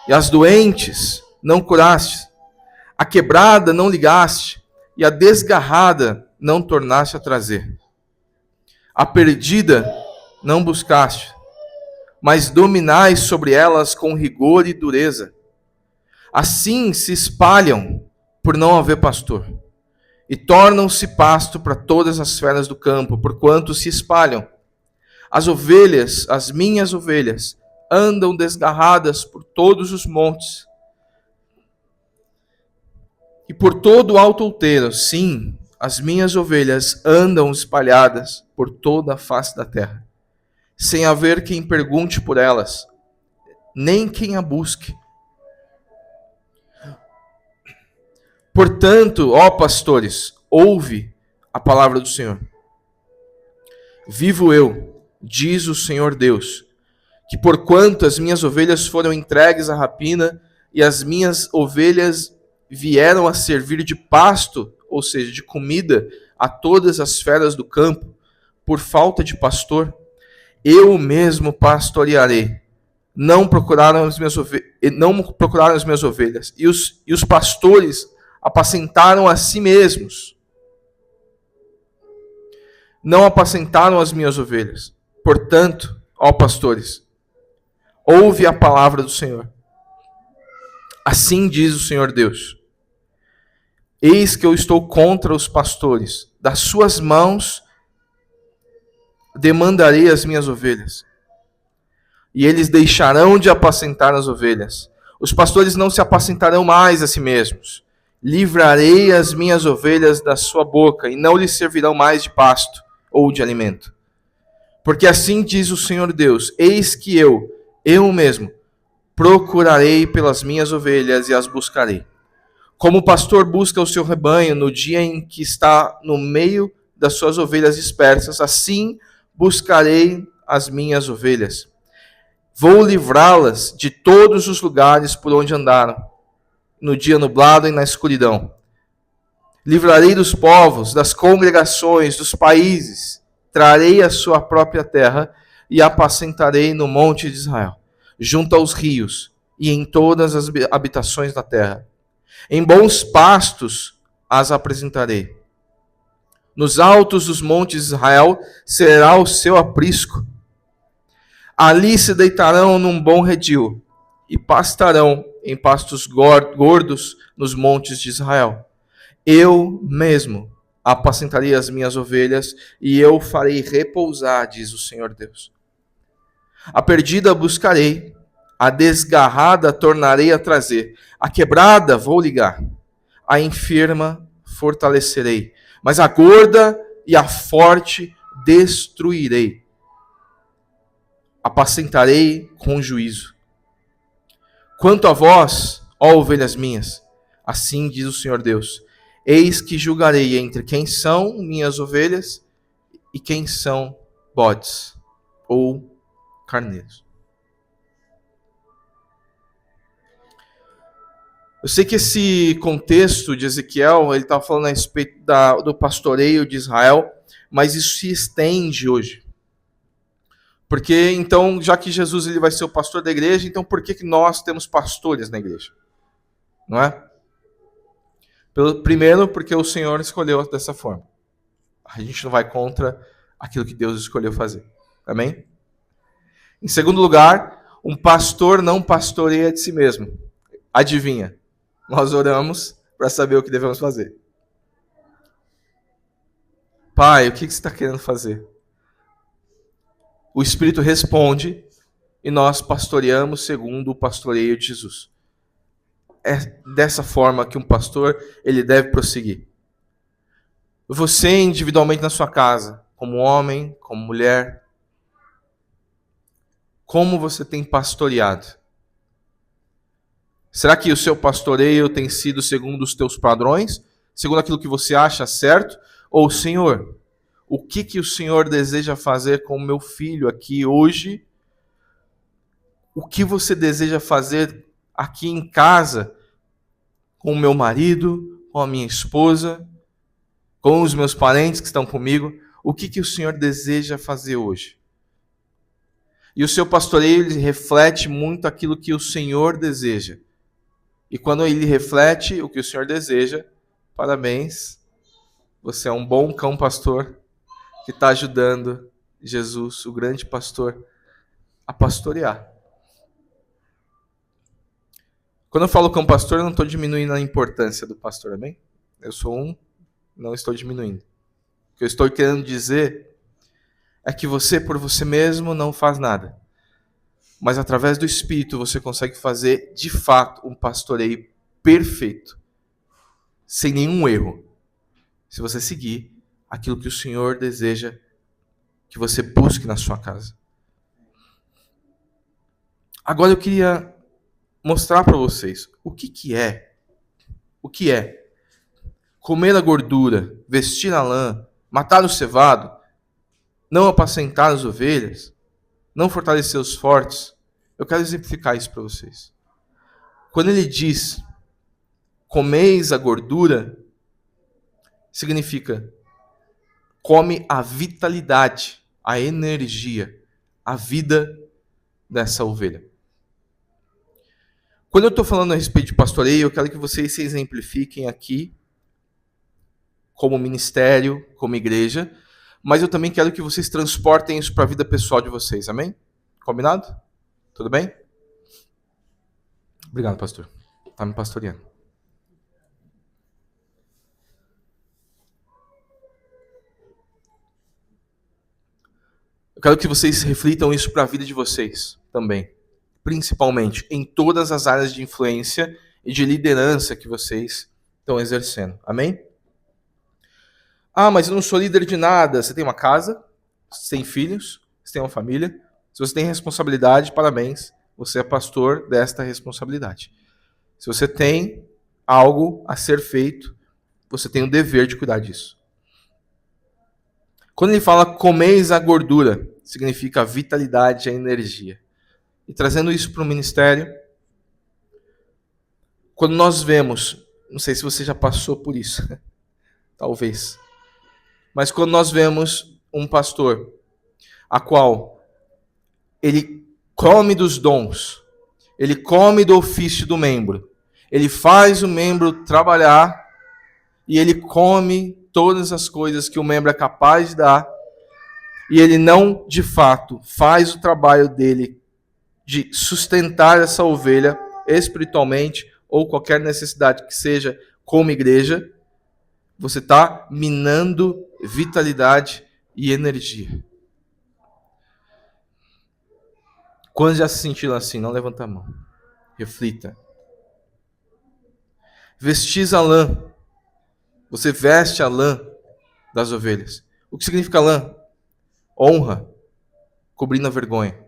[SPEAKER 4] e as doentes não curaste, a quebrada não ligaste, e a desgarrada não tornaste a trazer. A perdida não buscaste, mas dominais sobre elas com rigor e dureza. Assim se espalham por não haver pastor, e tornam-se pasto para todas as feras do campo, porquanto se espalham. As ovelhas, as minhas ovelhas, andam desgarradas por todos os montes, e por todo o alto outeiro. Sim, as minhas ovelhas andam espalhadas por toda a face da terra, sem haver quem pergunte por elas, nem quem a busque. Portanto, ó pastores, ouve a palavra do Senhor. Vivo eu, diz o Senhor Deus, que porquanto as minhas ovelhas foram entregues à rapina, e as minhas ovelhas vieram a servir de pasto, ou seja, de comida, a todas as feras do campo, por falta de pastor, eu mesmo pastorearei não procuraram as minhas ovelhas, e os pastores apacentaram a si mesmos. Não apacentaram as minhas ovelhas. Portanto, ó pastores, ouve a palavra do Senhor. Assim diz o Senhor Deus: eis que eu estou contra os pastores, das suas mãos demandarei as minhas ovelhas, e eles deixarão de apacentar as ovelhas. Os pastores não se apacentarão mais a si mesmos. Livrarei as minhas ovelhas da sua boca, e não lhes servirão mais de pasto ou de alimento. Porque assim diz o Senhor Deus: eis que eu mesmo, procurarei pelas minhas ovelhas e as buscarei. Como o pastor busca o seu rebanho no dia em que está no meio das suas ovelhas dispersas, assim buscarei as minhas ovelhas. Vou livrá-las de todos os lugares por onde andaram, no dia nublado e na escuridão. Livrarei dos povos, das congregações, dos países. Trarei a sua própria terra e apacentarei no monte de Israel, junto aos rios e em todas as habitações da terra. Em bons pastos as apresentarei. Nos altos dos montes de Israel será o seu aprisco. Ali se deitarão num bom redil e pastarão em pastos gordos nos montes de Israel. Eu mesmo apacentarei as minhas ovelhas e eu farei repousar, diz o Senhor Deus. A perdida buscarei, a desgarrada tornarei a trazer, a quebrada vou ligar, a enferma fortalecerei, mas a gorda e a forte destruirei. Apacentarei com juízo. Quanto a vós, ó ovelhas minhas, assim diz o Senhor Deus: eis que julgarei entre quem são minhas ovelhas e quem são bodes ou carneiros. Eu sei que esse contexto de Ezequiel, ele estava falando a respeito do pastoreio de Israel, mas isso se estende hoje. Porque, então, já que Jesus ele vai ser o pastor da igreja, então por que nós temos pastores na igreja? Não é? Primeiro, porque o Senhor escolheu dessa forma. A gente não vai contra aquilo que Deus escolheu fazer. Amém? Em segundo lugar, um pastor não pastoreia de si mesmo. Adivinha? Nós oramos para saber o que devemos fazer. Pai, o que você está querendo fazer? O Espírito responde e nós pastoreamos segundo o pastoreio de Jesus. É dessa forma que um pastor ele deve prosseguir. Você individualmente na sua casa, como homem, como mulher, como você tem pastoreado? Será que o seu pastoreio tem sido segundo os teus padrões? Segundo aquilo que você acha certo? Ou, Senhor, o que o Senhor deseja fazer com o meu filho aqui hoje? O que você deseja fazer aqui em casa com o meu marido, com a minha esposa, com os meus parentes que estão comigo? O que o Senhor deseja fazer hoje? E o seu pastoreio ele reflete muito aquilo que o Senhor deseja. E quando ele reflete o que o Senhor deseja, parabéns, você é um bom cão pastor que está ajudando Jesus, o grande pastor, a pastorear. Quando eu falo cão pastor, eu não estou diminuindo a importância do pastor, amém? Eu sou um, não estou diminuindo. O que eu estou querendo dizer é que você, por você mesmo, não faz nada. Mas através do Espírito você consegue fazer, de fato, um pastoreio perfeito. Sem nenhum erro. Se você seguir aquilo que o Senhor deseja que você busque na sua casa. Agora eu queria mostrar para vocês o que é comer a gordura, vestir a lã, matar o cevado, não apacentar as ovelhas, não fortalecer os fortes. Eu quero exemplificar isso para vocês. Quando ele diz comeis a gordura, significa come a vitalidade, a energia, a vida dessa ovelha. Quando eu estou falando a respeito de pastoreio, eu quero que vocês se exemplifiquem aqui como ministério, como igreja, mas eu também quero que vocês transportem isso para a vida pessoal de vocês, amém? Combinado? Tudo bem? Obrigado, pastor. Está me pastoreando. Eu quero que vocês reflitam isso para a vida de vocês também. Principalmente em todas as áreas de influência e de liderança que vocês estão exercendo. Amém? Ah, mas eu não sou líder de nada. Você tem uma casa, você tem filhos, você tem uma família. Se você tem responsabilidade, parabéns. Você é pastor desta responsabilidade. Se você tem algo a ser feito, você tem o dever de cuidar disso. Quando ele fala comeis a gordura, significa a vitalidade e a energia. E trazendo isso para o ministério, quando nós vemos, não sei se você já passou por isso, talvez, mas quando nós vemos um pastor, a qual ele come dos dons, ele come do ofício do membro, ele faz o membro trabalhar e ele come todas as coisas que o membro é capaz de dar e ele não, de fato, faz o trabalho dele de sustentar essa ovelha espiritualmente ou qualquer necessidade que seja como igreja, você está minando vitalidade e energia. Quando já se sentiram assim, não levanta a mão. Reflita. Vestis a lã. Você veste a lã das ovelhas. O que significa lã? Honra, cobrindo a vergonha.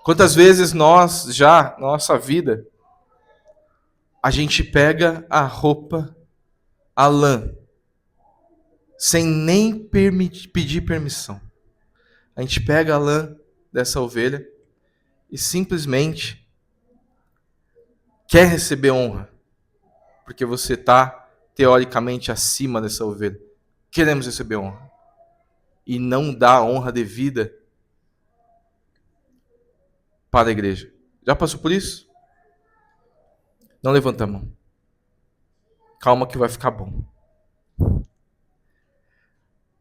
[SPEAKER 4] Quantas vezes nós já, na nossa vida, a gente pega a roupa, a lã, sem nem pedir permissão. A gente pega a lã dessa ovelha e simplesmente quer receber honra, porque você está teoricamente acima dessa ovelha. Queremos receber honra e não dá a honra devida para a igreja. Já passou por isso? Não levanta a mão. Calma que vai ficar bom.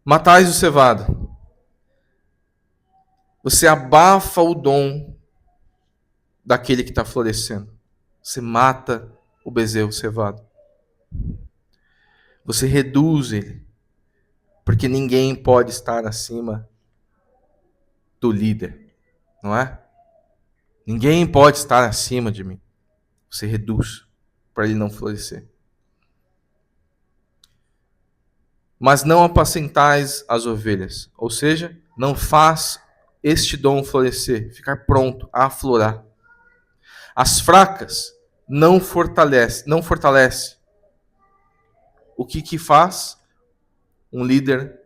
[SPEAKER 4] Matais o cevado. Você abafa o dom daquele que está florescendo. Você mata o bezerro cevado. Você reduz ele. Porque ninguém pode estar acima do líder. Não é? Ninguém pode estar acima de mim. Você reduz para ele não florescer. Mas não apacentais as ovelhas. Ou seja, não faz este dom florescer, ficar pronto a aflorar. As fracas não fortalece. O que faz um líder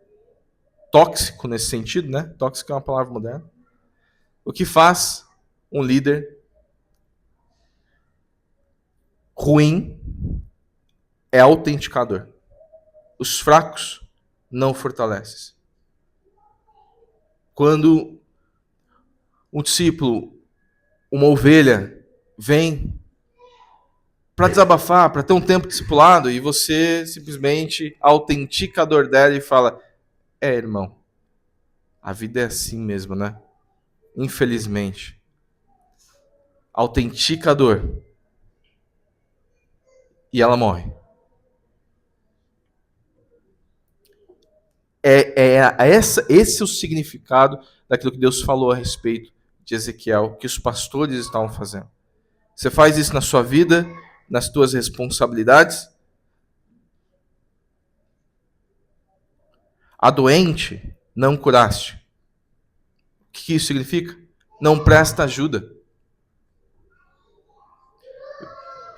[SPEAKER 4] tóxico nesse sentido, né? Tóxico é uma palavra moderna. O que faz um líder ruim é autenticador. Os fracos não fortalecem. Quando um discípulo, uma ovelha, vem para desabafar, para ter um tempo discipulado, e você simplesmente autentica a dor dela e fala: irmão, a vida é assim mesmo, né? Infelizmente. Autentica a dor. E ela morre. Esse é o significado daquilo que Deus falou a respeito de Ezequiel, que os pastores estavam fazendo. Você faz isso na sua vida, nas tuas responsabilidades? A doente não curaste. O que isso significa? Não presta ajuda.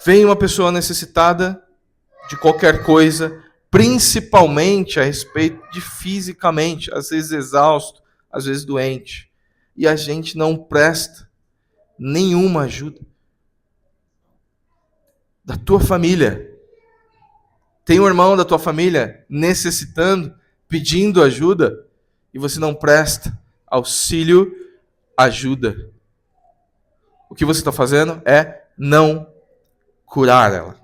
[SPEAKER 4] Vem uma pessoa necessitada de qualquer coisa, principalmente a respeito de fisicamente, às vezes exausto, às vezes doente. E a gente não presta nenhuma ajuda. Da tua família. Tem um irmão da tua família necessitando, pedindo ajuda, e você não presta auxílio, ajuda. o que você está fazendo é não curar ela.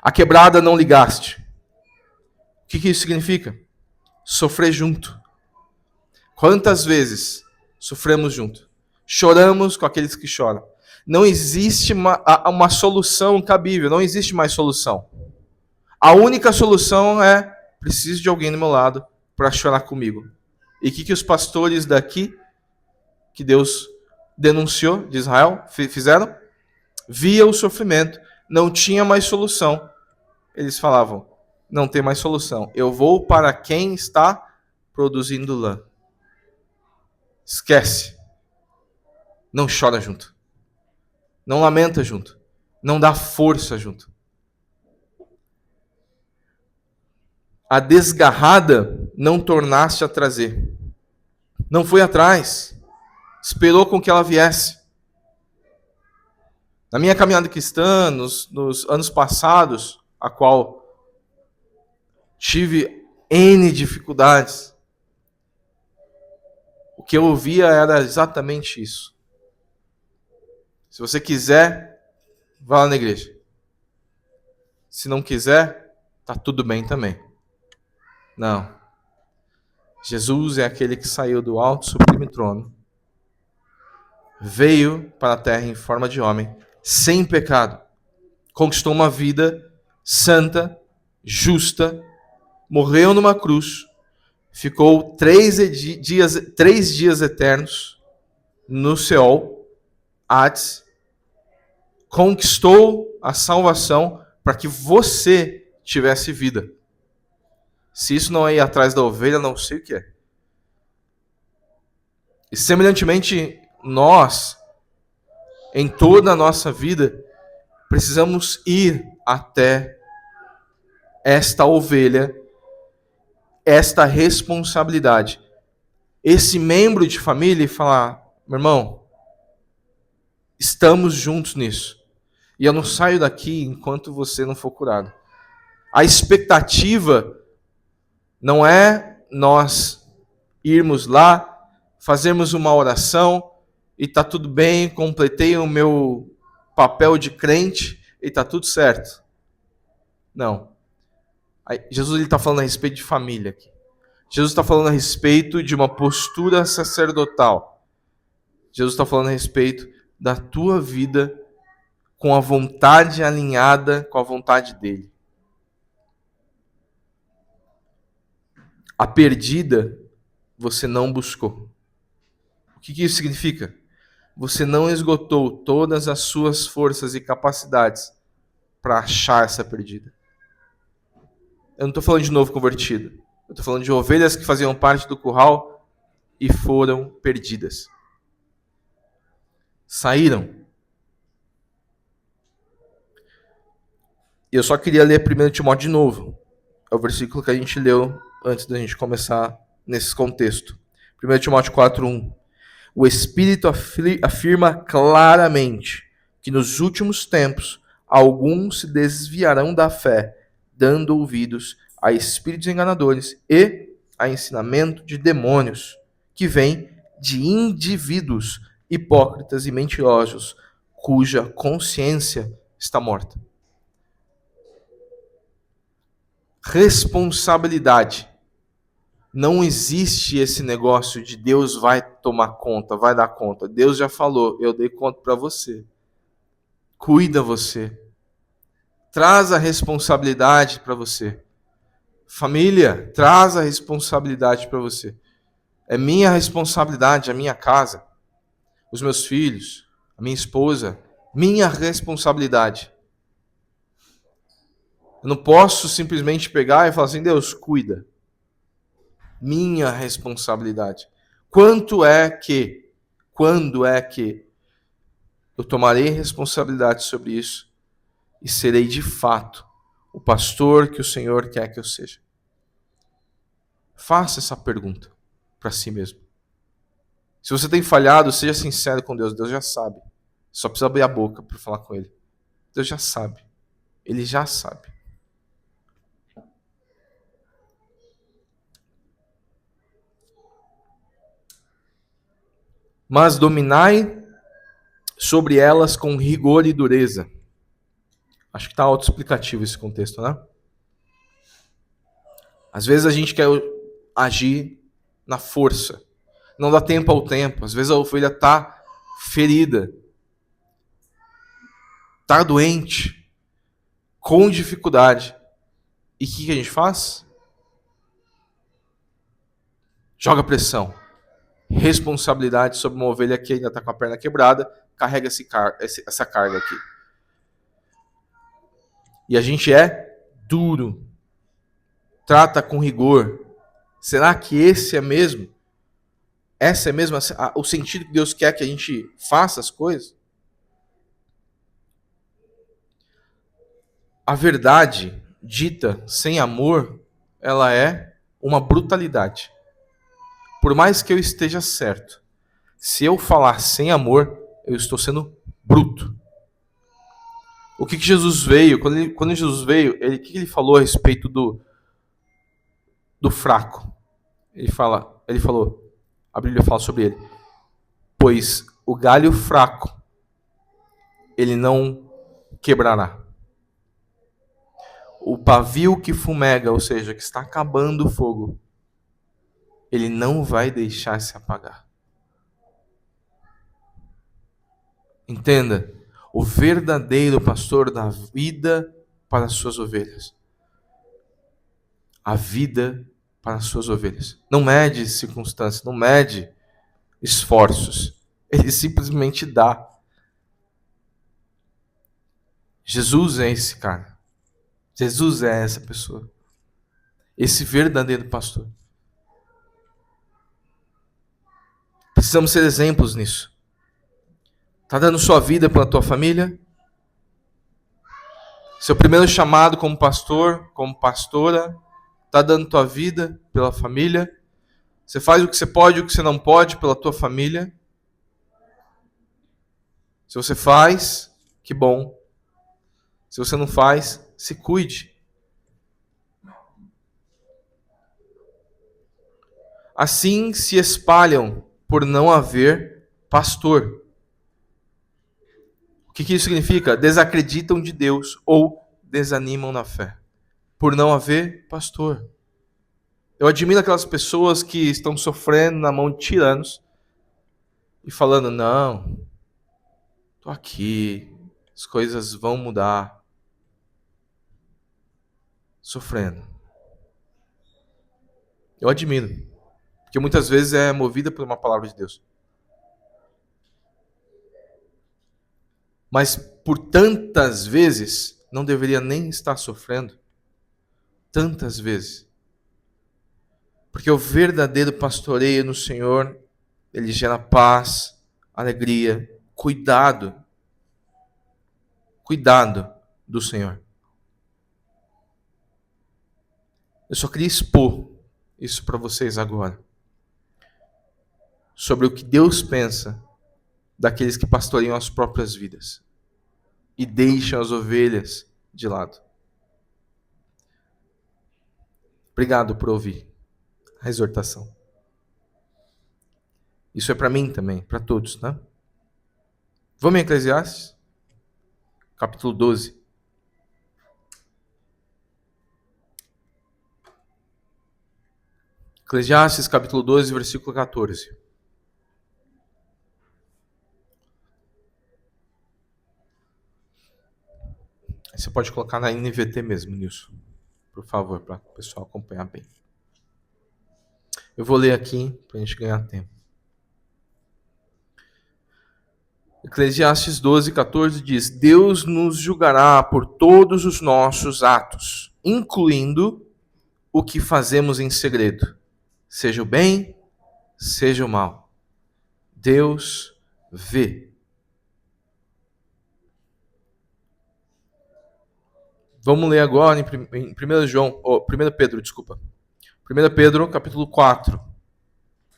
[SPEAKER 4] A quebrada não ligaste. O que isso significa? Sofrer junto. Quantas vezes sofremos junto? Choramos com aqueles que choram. Não existe uma solução cabível, não existe mais solução. A única solução é: preciso de alguém do meu lado para chorar comigo. E o que os pastores daqui, que Deus denunciou, de Israel, fizeram? Via o sofrimento, não tinha mais solução. Eles falavam: não tem mais solução. Eu vou para quem está produzindo lã. Esquece. Não chora junto. Não lamenta junto. Não dá força junto. A desgarrada não tornaste a trazer. Não foi atrás. Esperou com que ela viesse. Na minha caminhada cristã, nos anos passados, a qual tive N dificuldades, o que eu ouvia era exatamente isso. Se você quiser, vá lá na igreja. Se não quiser, tá tudo bem também. Não. Jesus é aquele que saiu do alto sublime trono, veio para a terra em forma de homem, sem pecado, conquistou uma vida santa, justa, morreu numa cruz, ficou 3 dias eternos no Seol, Hades, conquistou a salvação para que você tivesse vida. Se isso não é ir atrás da ovelha, não sei o que é. E semelhantemente, nós, em toda a nossa vida, precisamos ir até esta ovelha, esta responsabilidade. Esse membro de família e falar: meu irmão, estamos juntos nisso. E eu não saio daqui enquanto você não for curado. A expectativa não é nós irmos lá, fazermos uma oração e tá tudo bem, completei o meu papel de crente e tá tudo certo. Não. Jesus está falando a respeito de família aqui. Jesus está falando a respeito de uma postura sacerdotal. Jesus está falando a respeito da tua vida com a vontade alinhada com a vontade dele. A perdida você não buscou. O que isso significa? Você não esgotou todas as suas forças e capacidades para achar essa perdida. Eu não estou falando de novo convertido. Eu estou falando de ovelhas que faziam parte do curral e foram perdidas. Saíram. E eu só queria ler 1 Timóteo de novo. É o versículo que a gente leu antes da gente começar nesse contexto. 1 Timóteo 4:1. O Espírito afirma claramente que nos últimos tempos alguns se desviarão da fé, dando ouvidos a espíritos enganadores e a ensinamento de demônios, que vem de indivíduos hipócritas e mentirosos, cuja consciência está morta. Responsabilidade. Não existe esse negócio de Deus vai tomar conta, vai dar conta. Deus já falou, eu dei conta para você. Cuida você. Traz a responsabilidade para você. Família, traz a responsabilidade para você. É minha responsabilidade, a minha casa, os meus filhos, a minha esposa, minha responsabilidade. Eu não posso simplesmente pegar e falar assim: Deus, cuida. Minha responsabilidade. Quando é que eu tomarei responsabilidade sobre isso e serei de fato o pastor que o Senhor quer que eu seja? Faça essa pergunta para si mesmo. Se você tem falhado, seja sincero com Deus. Deus já sabe. Só precisa abrir a boca para falar com Ele. Deus já sabe. Ele já sabe. Mas dominai sobre elas com rigor e dureza. Acho que está autoexplicativo esse contexto, né? Às vezes a gente quer agir na força. Não dá tempo ao tempo. Às vezes a ovelha está ferida, está doente, com dificuldade. E o que a gente faz? Joga pressão. Responsabilidade sobre uma ovelha que ainda está com a perna quebrada, carrega essa carga aqui. E a gente é duro. Trata com rigor. Será que esse é mesmo? Essa é mesmo o sentido que Deus quer que a gente faça as coisas? A verdade dita sem amor, ela é uma brutalidade. Por mais que eu esteja certo, se eu falar sem amor, eu estou sendo bruto. O que Jesus veio, quando Jesus veio, o que ele falou a respeito do fraco? Ele falou, a Bíblia fala sobre ele, pois o galho fraco, ele não quebrará. O pavio que fumega, ou seja, que está acabando o fogo, ele não vai deixar se apagar. Entenda, o verdadeiro pastor dá vida para as suas ovelhas. A vida para as suas ovelhas. Não mede circunstâncias, não mede esforços. Ele simplesmente dá. Jesus é esse cara. Jesus é essa pessoa. Esse verdadeiro pastor. Precisamos ser exemplos nisso. Está dando sua vida pela tua família? Seu primeiro chamado como pastor, como pastora, está dando tua vida pela família? Você faz o que você pode e o que você não pode pela tua família? Se você faz, que bom. Se você não faz, se cuide. Assim se espalham por não haver pastor. O que isso significa? Desacreditam de Deus ou desanimam na fé. Por não haver pastor. Eu admiro aquelas pessoas que estão sofrendo na mão de tiranos e falando, não, estou aqui, as coisas vão mudar. Sofrendo. Eu admiro. Porque muitas vezes é movida por uma palavra de Deus. Mas por tantas vezes, não deveria nem estar sofrendo. Tantas vezes. Porque o verdadeiro pastoreio no Senhor, ele gera paz, alegria, cuidado. Cuidado do Senhor. Eu só queria expor isso para vocês agora. Sobre o que Deus pensa daqueles que pastoreiam as próprias vidas e deixam as ovelhas de lado. Obrigado por ouvir a exortação. Isso é para mim também, para todos, né? Vamos em Eclesiastes, capítulo 12. Eclesiastes, capítulo 12, versículo 14. Você pode colocar na NVT mesmo, Nilson. Por favor, para o pessoal acompanhar bem. Eu vou ler aqui para a gente ganhar tempo. Eclesiastes 12, 14 diz: Deus nos julgará por todos os nossos atos, incluindo o que fazemos em segredo. Seja o bem, seja o mal. Deus vê. Vamos ler agora em 1 Pedro, desculpa. 1 Pedro, capítulo 4,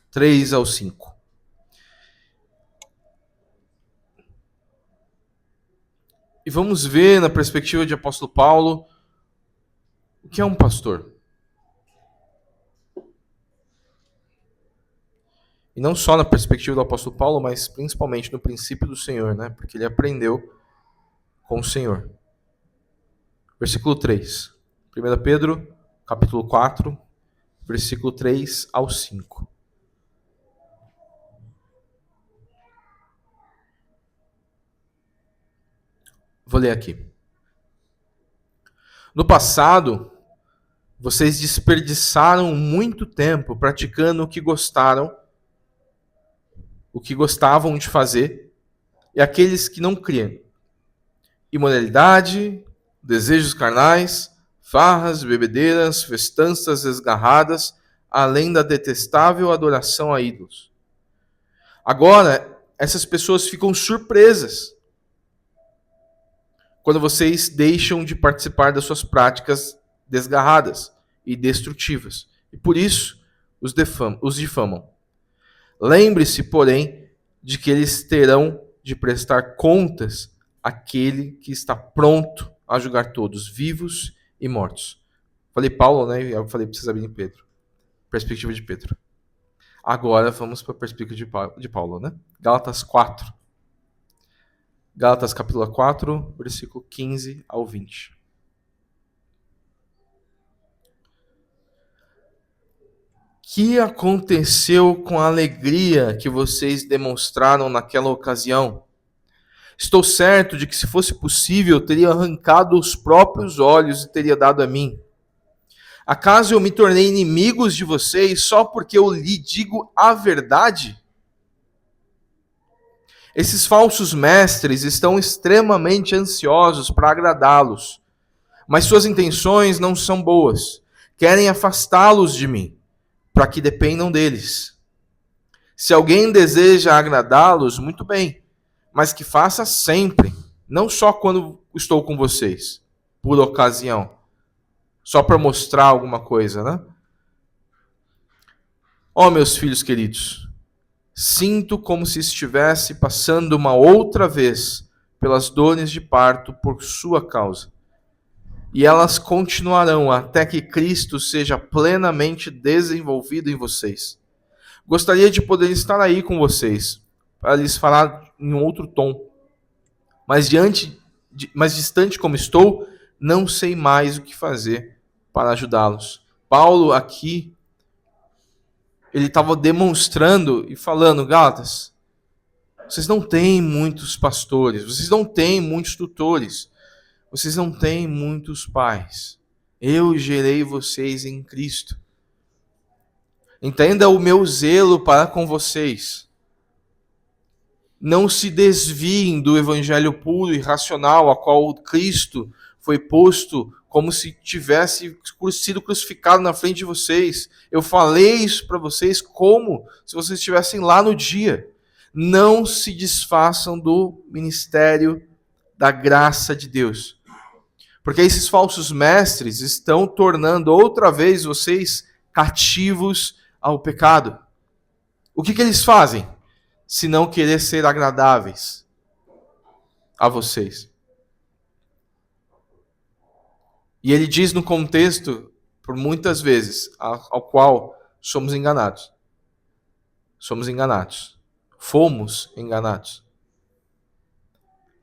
[SPEAKER 4] 3 ao 5. E vamos ver, na perspectiva de apóstolo Paulo, o que é um pastor. E não só na perspectiva do apóstolo Paulo, mas principalmente no princípio do Senhor, né? Porque ele aprendeu com o Senhor. Versículo 3. 1 Pedro, capítulo 4, versículo 3 ao 5. Vou ler aqui. No passado, vocês desperdiçaram muito tempo praticando o que gostavam de fazer, e aqueles que não criam. Imoralidade, desejos carnais, farras, bebedeiras, festanças esgarradas, além da detestável adoração a ídolos. Agora, essas pessoas ficam surpresas quando vocês deixam de participar das suas práticas desgarradas e destrutivas, e por isso os difamam. Lembre-se, porém, de que eles terão de prestar contas àquele que está pronto a julgar todos, vivos e mortos. Falei Paulo, né? Eu falei para vocês abrirem Pedro. Perspectiva de Pedro. Agora vamos para a perspectiva de Paulo, né? Gálatas 4. Gálatas capítulo 4, versículo 15 ao 20. Que aconteceu com a alegria que vocês demonstraram naquela ocasião? Estou certo de que, se fosse possível, eu teria arrancado os próprios olhos e teria dado a mim. Acaso eu me tornei inimigos de vocês só porque eu lhe digo a verdade? Esses falsos mestres estão extremamente ansiosos para agradá-los, mas suas intenções não são boas. Querem afastá-los de mim, para que dependam deles. Se alguém deseja agradá-los, muito bem, mas que faça sempre, não só quando estou com vocês, por ocasião, só para mostrar alguma coisa, né? Ó, meus filhos queridos, sinto como se estivesse passando uma outra vez pelas dores de parto por sua causa. E elas continuarão até que Cristo seja plenamente desenvolvido em vocês. Gostaria de poder estar aí com vocês, para lhes falar em um outro tom. Mas distante como estou, não sei mais o que fazer para ajudá-los. Paulo aqui, ele estava demonstrando e falando, Gálatas, vocês não têm muitos pastores, vocês não têm muitos tutores, vocês não têm muitos pais. Eu gerei vocês em Cristo. Entenda o meu zelo para com vocês. Não se desviem do evangelho puro e racional a qual Cristo foi posto como se tivesse sido crucificado na frente de vocês. Eu falei isso para vocês como se vocês estivessem lá no dia. Não se desfaçam do ministério da graça de Deus. Porque esses falsos mestres estão tornando outra vez vocês cativos ao pecado. O que eles fazem? Se não querer ser agradáveis a vocês. E ele diz no contexto, por muitas vezes, ao qual somos enganados. Somos enganados. Fomos enganados.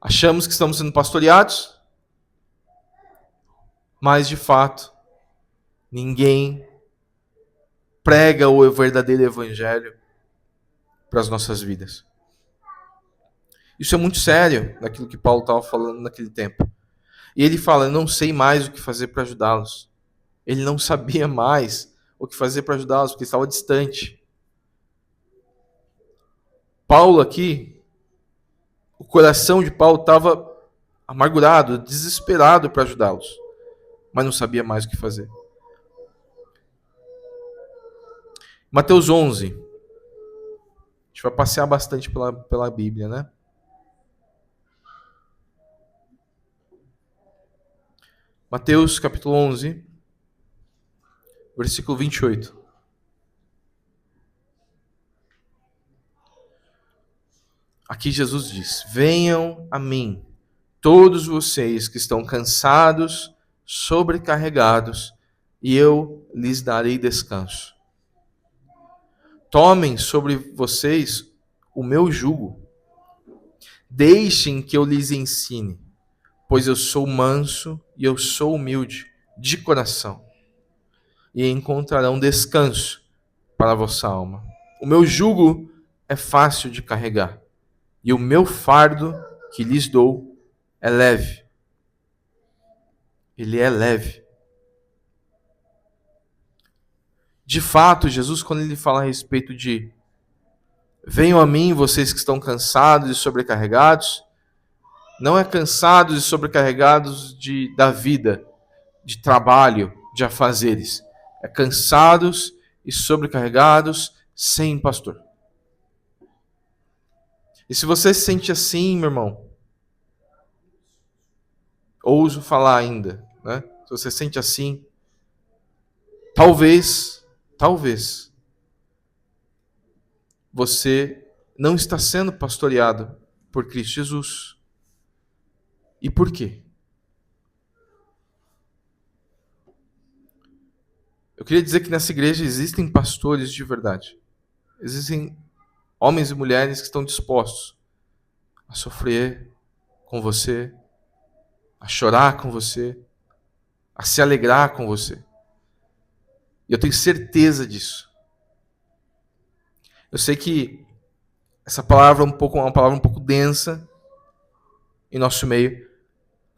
[SPEAKER 4] Achamos que estamos sendo pastoreados, mas de fato, ninguém prega o verdadeiro evangelho para as nossas vidas. Isso é muito sério, daquilo que Paulo estava falando naquele tempo. E ele fala, eu não sei mais o que fazer para ajudá-los. Ele não sabia mais o que fazer para ajudá-los, porque estava distante. Paulo aqui, o coração de Paulo estava amargurado, desesperado para ajudá-los, mas não sabia mais o que fazer. Mateus 11. A gente vai passear bastante pela Bíblia, né? Mateus capítulo 11, versículo 28. Aqui Jesus diz, venham a mim, todos vocês que estão cansados, sobrecarregados, e eu lhes darei descanso. Tomem sobre vocês o meu jugo. Deixem que eu lhes ensine, pois eu sou manso e eu sou humilde de coração, e encontrarão descanso para a vossa alma. O meu jugo é fácil de carregar, e o meu fardo que lhes dou é leve. Ele é leve. De fato, Jesus, quando ele fala a respeito de venham a mim, vocês que estão cansados e sobrecarregados, não é cansados e sobrecarregados da vida, de trabalho, de afazeres. É cansados e sobrecarregados sem pastor. E se você se sente assim, meu irmão, ouso falar ainda, né? Se você se sente assim, talvez, você não está sendo pastoreado por Cristo Jesus. E por quê? Eu queria dizer que nessa igreja existem pastores de verdade. Existem homens e mulheres que estão dispostos a sofrer com você, a chorar com você, a se alegrar com você. E eu tenho certeza disso. Eu sei que essa palavra é uma palavra um pouco densa em nosso meio,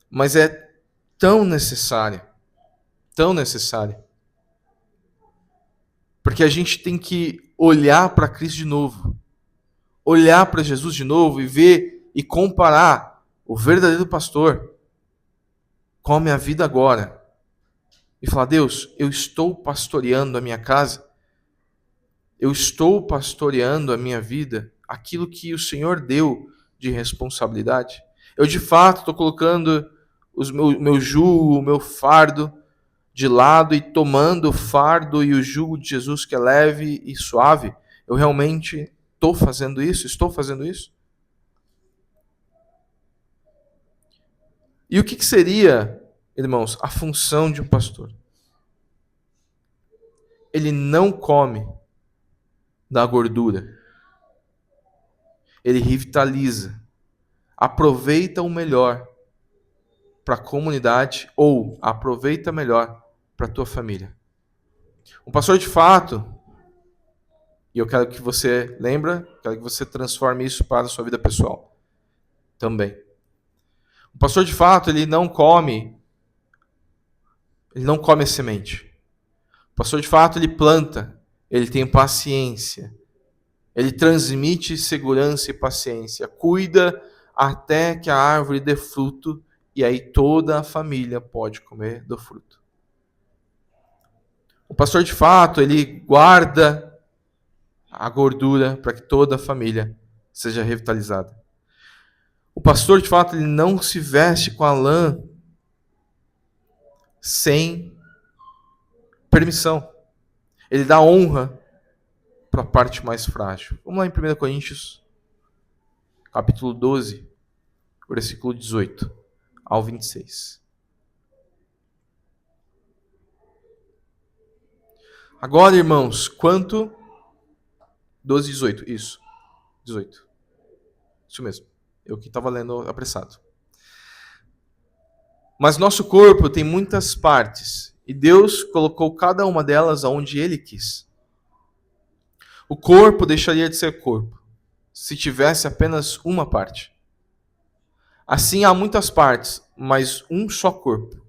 [SPEAKER 4] mas é tão necessária, porque a gente tem que olhar para Cristo de novo, olhar para Jesus de novo e ver e comparar o verdadeiro pastor com a minha vida agora. E falar, Deus, eu estou pastoreando a minha casa, eu estou pastoreando a minha vida, aquilo que o Senhor deu de responsabilidade. Eu de fato estou colocando o meu jugo, o meu fardo de lado e tomando o fardo e o jugo de Jesus que é leve e suave. Eu realmente estou fazendo isso? Estou fazendo isso? E o que seria, irmãos, a função de um pastor? Ele não come da gordura. Ele revitaliza. Aproveita o melhor para a comunidade ou aproveita melhor para a tua família. Um pastor de fato, e eu quero que você quero que você transforme isso para a sua vida pessoal também. O pastor de fato, ele não come a semente. O pastor de fato, ele planta, ele tem paciência, ele transmite segurança e paciência, cuida até que a árvore dê fruto e aí toda a família pode comer do fruto. O pastor de fato, ele guarda a gordura para que toda a família seja revitalizada. O pastor de fato, ele não se veste com a lã sem permissão. Ele dá honra para a parte mais frágil. Vamos lá em 1 Coríntios, capítulo 12, versículo 18 ao 26. Agora, irmãos, quanto... 12, 18, isso. 18. Isso mesmo. Eu que estava lendo apressado. Mas nosso corpo tem muitas partes, e Deus colocou cada uma delas onde Ele quis. O corpo deixaria de ser corpo se tivesse apenas uma parte. Assim há muitas partes, mas um só corpo.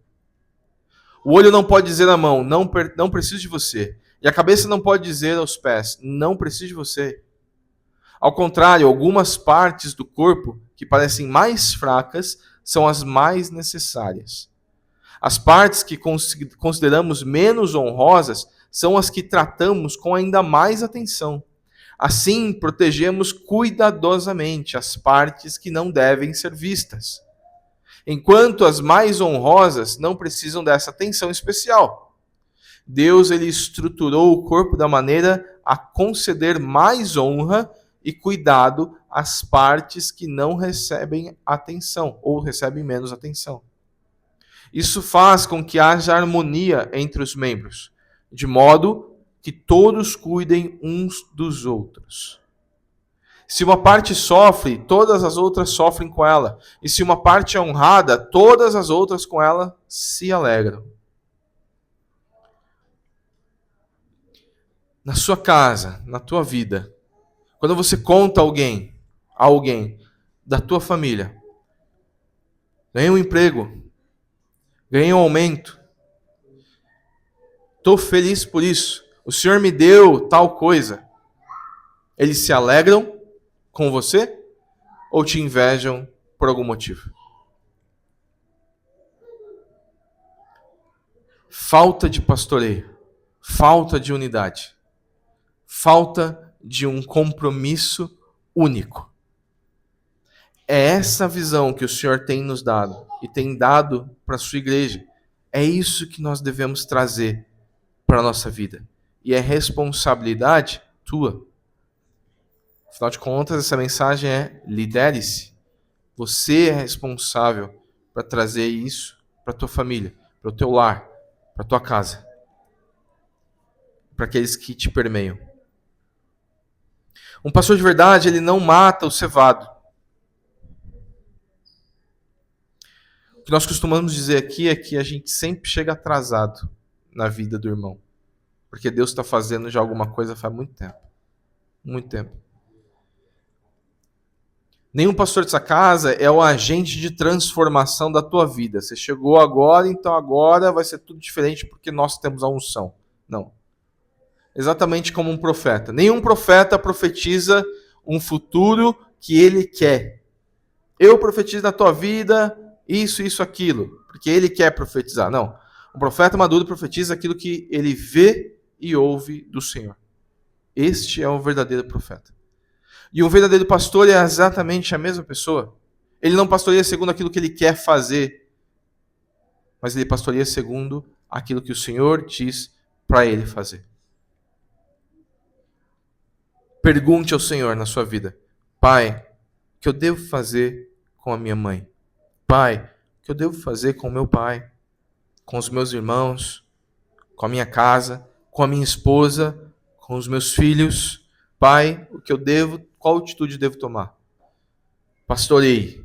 [SPEAKER 4] O olho não pode dizer à mão, não preciso de você. E a cabeça não pode dizer aos pés, não preciso de você. Ao contrário, algumas partes do corpo que parecem mais fracas são as mais necessárias. As partes que consideramos menos honrosas são as que tratamos com ainda mais atenção. Assim, protegemos cuidadosamente as partes que não devem ser vistas, enquanto as mais honrosas não precisam dessa atenção especial. Deus ele estruturou o corpo da maneira a conceder mais honra e cuidado às partes que não recebem atenção ou recebem menos atenção. Isso faz com que haja harmonia entre os membros, de modo que todos cuidem uns dos outros. Se uma parte sofre, todas as outras sofrem com ela. E se uma parte é honrada, todas as outras com ela se alegram. Na sua casa, na tua vida, quando você conta a alguém da tua família, ganhei um emprego, ganhei um aumento, estou feliz por isso, o Senhor me deu tal coisa, eles se alegram com você ou te invejam por algum motivo? Falta de pastoreio, falta de unidade, falta de um compromisso único. É essa visão que o Senhor tem nos dado e tem dado para a sua igreja. É isso que nós devemos trazer para a nossa vida. E é responsabilidade tua. Afinal de contas, essa mensagem é: lidere-se. Você é responsável para trazer isso para a tua família, para o teu lar, para a tua casa, para aqueles que te permeiam. Um pastor de verdade, ele não mata o cevado. O que nós costumamos dizer aqui é que a gente sempre chega atrasado na vida do irmão. Porque Deus está fazendo já alguma coisa faz muito tempo. Muito tempo. Nenhum pastor dessa casa é o agente de transformação da tua vida. Você chegou agora, então agora vai ser tudo diferente porque nós temos a unção. Não. Exatamente como um profeta. Nenhum profeta profetiza um futuro que ele quer. Eu profetizo na tua vida isso, isso, aquilo, porque ele quer profetizar. Não. Um profeta maduro profetiza aquilo que ele vê e ouve do Senhor. Este é um verdadeiro profeta. E um verdadeiro pastor é exatamente a mesma pessoa. Ele não pastoreia segundo aquilo que ele quer fazer, mas ele pastoreia segundo aquilo que o Senhor diz para ele fazer. Pergunte ao Senhor na sua vida: Pai, o que eu devo fazer com a minha mãe? Pai, o que eu devo fazer com o meu pai? Com os meus irmãos? Com a minha casa? Com a minha esposa? Com os meus filhos? Pai, o que eu devo, qual atitude devo tomar? Pastoreie.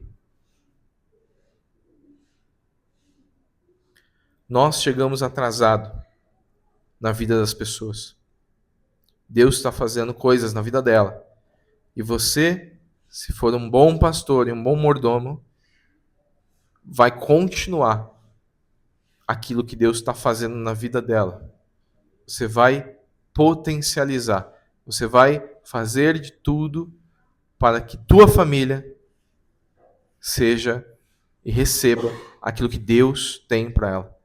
[SPEAKER 4] Nós chegamos atrasados na vida das pessoas. Deus está fazendo coisas na vida dela. E você, se for um bom pastor e um bom mordomo, vai continuar aquilo que Deus está fazendo na vida dela. Você vai potencializar. Você vai fazer de tudo para que tua família seja e receba aquilo que Deus tem para ela.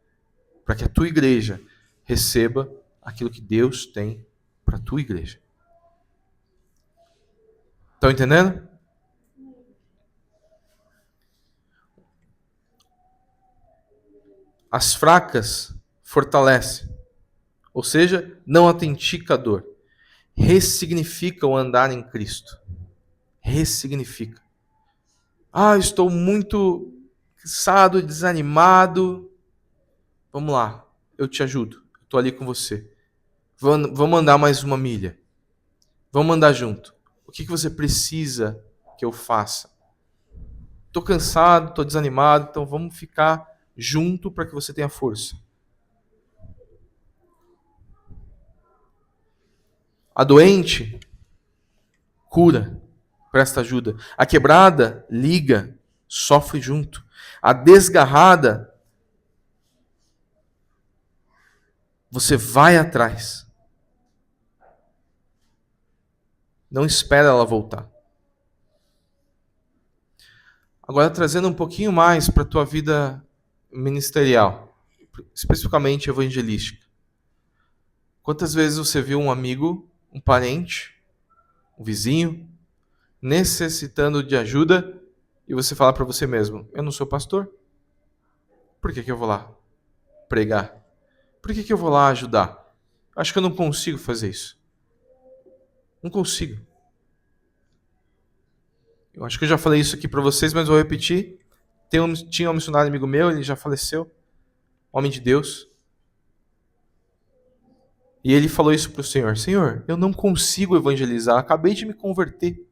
[SPEAKER 4] Para que a tua igreja receba aquilo que Deus tem para a tua igreja. Estão entendendo? As fracas fortalece, ou seja, não autentica a dor. Ressignifica o andar em Cristo. Ressignifica. Estou muito cansado, desanimado. Vamos lá, eu te ajudo. Estou ali com você. Vamos andar mais uma milha. Vamos andar junto. O que você precisa que eu faça? Estou cansado, estou desanimado, então vamos ficar junto para que você tenha força. A doente cura, presta ajuda. A quebrada liga, sofre junto. A desgarrada, você vai atrás. Não espera ela voltar. Agora, trazendo um pouquinho mais para a tua vida ministerial, especificamente evangelística. Quantas vezes você viu um amigo, um parente, um vizinho, necessitando de ajuda e você fala para você mesmo: eu não sou pastor? Por que eu vou lá pregar? Por que eu vou lá ajudar? Acho que eu não consigo fazer isso. Não consigo. Eu acho que eu já falei isso aqui para vocês, mas vou repetir. Tinha um missionário amigo meu, ele já faleceu. Homem de Deus. E ele falou isso para o Senhor: Senhor, eu não consigo evangelizar, acabei de me converter.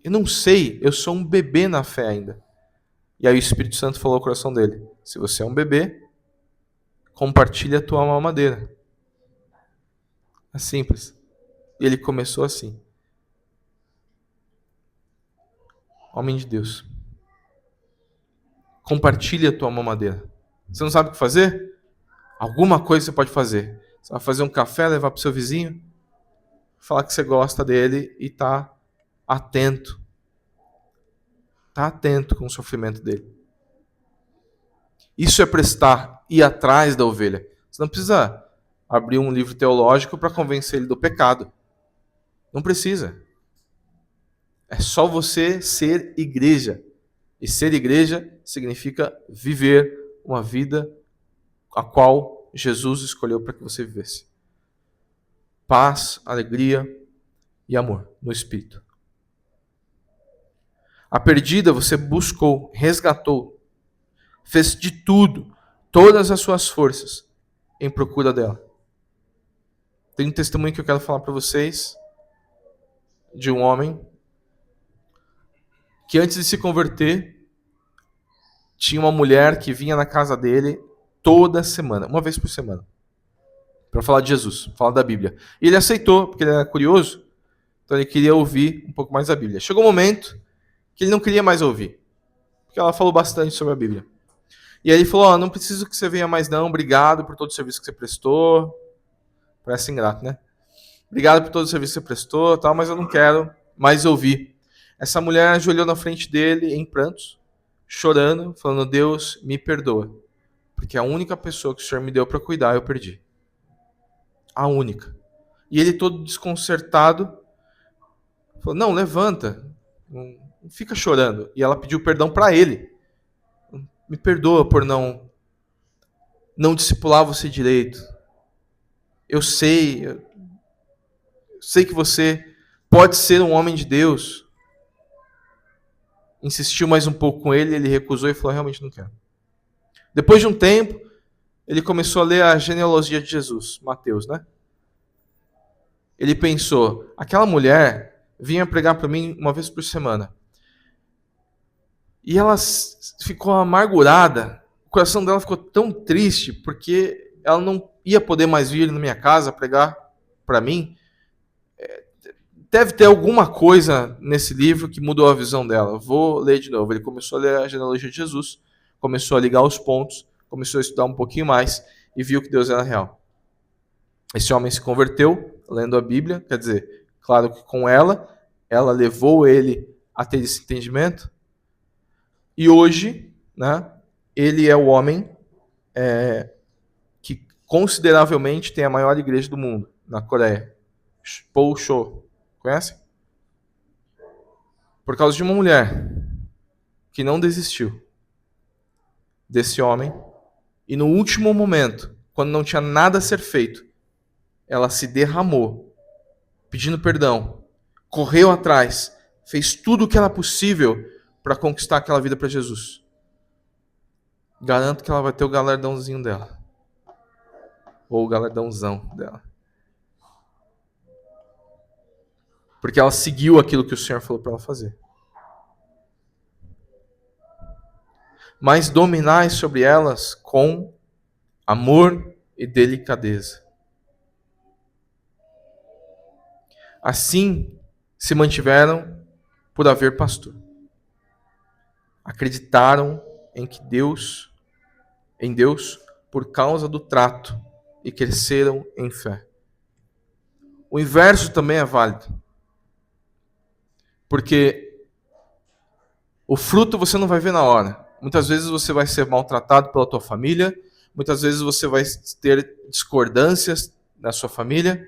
[SPEAKER 4] Eu não sei, eu sou um bebê na fé ainda. E aí o Espírito Santo falou ao coração dele: se você é um bebê, compartilha a tua mamadeira. É simples. E ele começou assim. Homem de Deus. Compartilha a tua mamadeira. Você não sabe o que fazer? Alguma coisa você pode fazer. Você vai fazer um café, levar para o seu vizinho, falar que você gosta dele e tá atento. Tá atento com o sofrimento dele. Isso é prestar, ir atrás da ovelha. Você não precisa abrir um livro teológico para convencer ele do pecado. Não precisa. É só você ser igreja. E ser igreja significa viver uma vida a qual Jesus escolheu para que você vivesse. Paz, alegria e amor no Espírito. A perdida você buscou, resgatou, fez de tudo, todas as suas forças em procura dela. Tem um testemunho que eu quero falar para vocês de um homem que antes de se converter tinha uma mulher que vinha na casa dele toda semana, uma vez por semana, para falar de Jesus, falar da Bíblia. E ele aceitou, porque ele era curioso, então ele queria ouvir um pouco mais da Bíblia. Chegou um momento que ele não queria mais ouvir, porque ela falou bastante sobre a Bíblia. E aí ele falou: não preciso que você venha mais não, obrigado por todo o serviço que você prestou. Parece ingrato, né? Obrigado por todo o serviço que você prestou, tal, mas eu não quero mais ouvir. Essa mulher ajoelhou na frente dele em prantos, chorando, falando: Deus, me perdoa, porque a única pessoa que o Senhor me deu para cuidar eu perdi. A única. E ele todo desconcertado falou: não, levanta, não fica chorando. E ela pediu perdão para ele. Me perdoa por não discipular você direito. Eu sei que você pode ser um homem de Deus. Insistiu mais um pouco com ele, ele recusou e falou: realmente não quero. Depois de um tempo, ele começou a ler a genealogia de Jesus, Mateus, né? Ele pensou: aquela mulher vinha pregar para mim uma vez por semana. E ela ficou amargurada, o coração dela ficou tão triste, porque ela não ia poder mais vir na minha casa pregar para mim. Deve ter alguma coisa nesse livro que mudou a visão dela. Vou ler de novo. Ele começou a ler a genealogia de Jesus, começou a ligar os pontos, começou a estudar um pouquinho mais e viu que Deus era real. Esse homem se converteu lendo a Bíblia, quer dizer, claro que com ela levou ele a ter esse entendimento. E hoje, né, ele é o homem que consideravelmente tem a maior igreja do mundo, na Coreia. Paul Cho. Conhece? Por causa de uma mulher que não desistiu desse homem e no último momento, quando não tinha nada a ser feito, ela se derramou, pedindo perdão, correu atrás, fez tudo o que era possível para conquistar aquela vida para Jesus. Garanto que ela vai ter o galardãozinho dela. Ou o galardãozão dela. Porque ela seguiu aquilo que o Senhor falou para ela fazer. Mas dominai sobre elas com amor e delicadeza. Assim se mantiveram por haver pastor. Acreditaram em Deus por causa do trato e cresceram em fé. O inverso também é válido. Porque o fruto você não vai ver na hora. Muitas vezes você vai ser maltratado pela tua família, muitas vezes você vai ter discordâncias na sua família.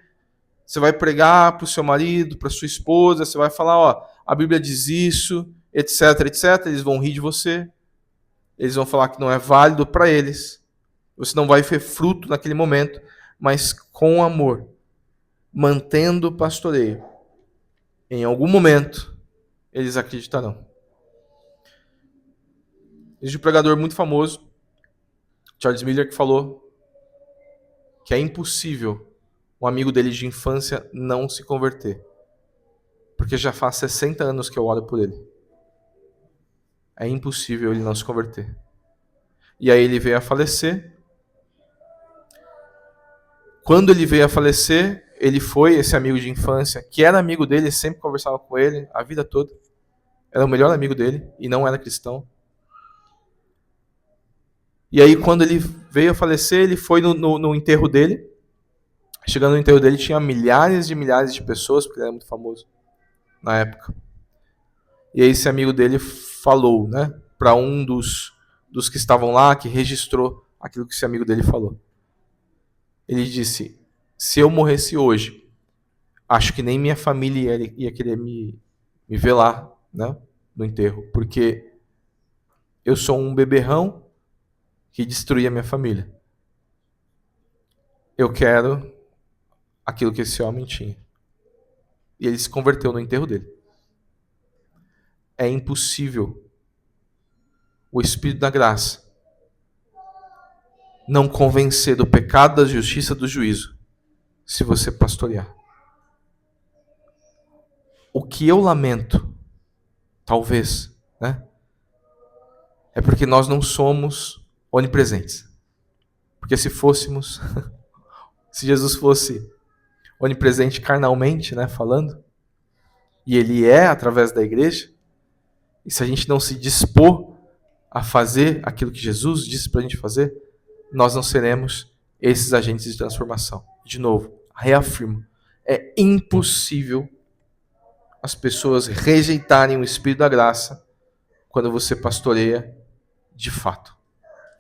[SPEAKER 4] Você vai pregar para o seu marido, para sua esposa, você vai falar: ó, a Bíblia diz isso, etc, etc. Eles vão rir de você. Eles vão falar que não é válido para eles. Você não vai ver fruto naquele momento, mas com amor, mantendo o pastoreio. Em algum momento, eles acreditarão. Existe um pregador muito famoso, Charles Miller, que falou que é impossível um amigo dele de infância não se converter. Porque já faz 60 anos que eu oro por ele. É impossível ele não se converter. E aí ele veio a falecer. Quando ele veio a falecer, ele foi, esse amigo de infância, que era amigo dele, sempre conversava com ele a vida toda. Era o melhor amigo dele e não era cristão. E aí quando ele veio a falecer, ele foi no enterro dele. Chegando no enterro dele, tinha milhares de pessoas, porque ele era muito famoso na época. E aí esse amigo dele falou, né, para um dos que estavam lá, que registrou aquilo que esse amigo dele falou. Ele disse: se eu morresse hoje, acho que nem minha família ia querer me ver lá, né, no enterro, porque eu sou um beberrão que destruía minha família. Eu quero aquilo que esse homem tinha. E ele se converteu no enterro dele. É impossível o Espírito da Graça não convencer do pecado, da justiça, do juízo, se você pastorear. O que eu lamento, talvez, né, é porque nós não somos onipresentes. Porque se fôssemos, se Jesus fosse onipresente carnalmente, né, falando, e ele é através da igreja, e se a gente não se dispor a fazer aquilo que Jesus disse para a gente fazer, nós não seremos esses agentes de transformação. De novo, reafirmo, é impossível as pessoas rejeitarem o Espírito da Graça quando você pastoreia de fato.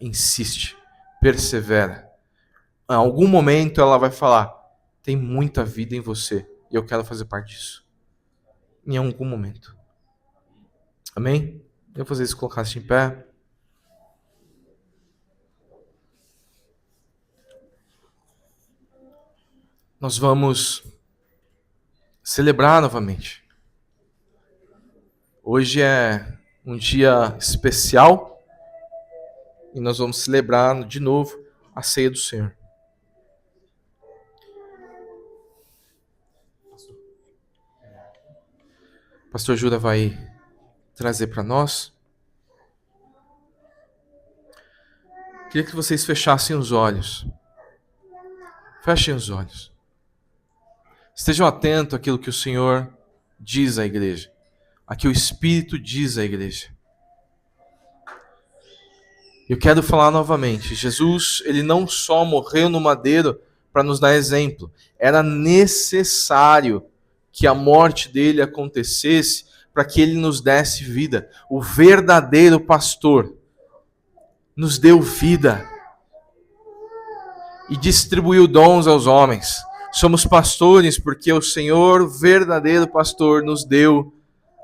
[SPEAKER 4] Insiste, persevera. Em algum momento ela vai falar: tem muita vida em você e eu quero fazer parte disso. Em algum momento. Amém? Eu vou fazer isso, colocar-se em pé. Nós vamos celebrar novamente. Hoje é um dia especial e nós vamos celebrar de novo a ceia do Senhor. O pastor Jura vai trazer para nós. Queria que vocês fechassem os olhos. Fechem os olhos. Estejam atentos àquilo que o Senhor diz à igreja. A que o Espírito diz à igreja. Eu quero falar novamente. Jesus, ele não só morreu no madeiro para nos dar exemplo. Era necessário que a morte dele acontecesse para que ele nos desse vida. O verdadeiro pastor nos deu vida e distribuiu dons aos homens. Somos pastores porque o Senhor, verdadeiro pastor, nos deu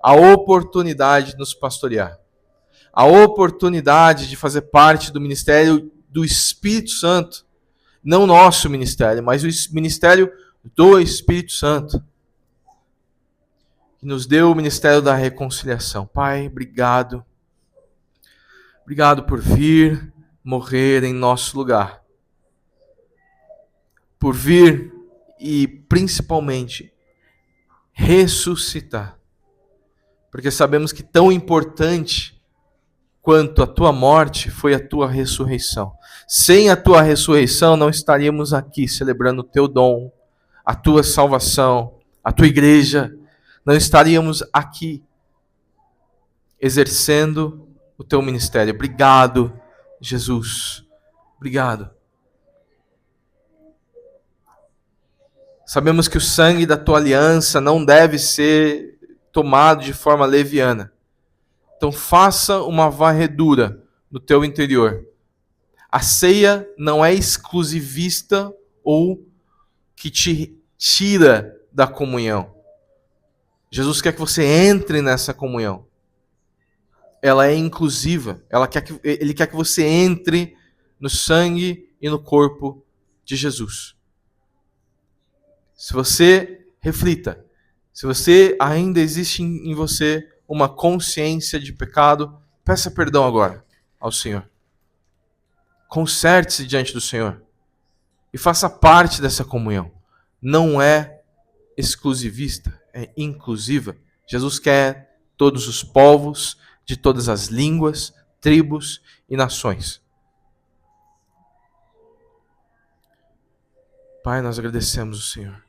[SPEAKER 4] a oportunidade de nos pastorear. A oportunidade de fazer parte do ministério do Espírito Santo. Não nosso ministério, mas o ministério do Espírito Santo. Que nos deu o ministério da reconciliação. Pai, obrigado. Obrigado por vir morrer em nosso lugar. Por vir e principalmente ressuscitar. Porque sabemos que tão importante quanto a tua morte foi a tua ressurreição. Sem a tua ressurreição não estaríamos aqui celebrando o teu dom, a tua salvação, a tua igreja. Não estaríamos aqui exercendo o teu ministério. Obrigado, Jesus. Obrigado. Sabemos que o sangue da tua aliança não deve ser tomado de forma leviana. Então faça uma varredura no teu interior. A ceia não é exclusivista ou que te tira da comunhão. Jesus quer que você entre nessa comunhão. Ela é inclusiva. Ele quer que você entre no sangue e no corpo de Jesus. Se você reflita, se você ainda existe em você uma consciência de pecado, peça perdão agora ao Senhor. Conserte-se diante do Senhor. e faça parte dessa comunhão. Não é exclusivista, é inclusiva. Jesus quer todos os povos, de todas as línguas, tribos e nações. Pai, nós agradecemos o Senhor.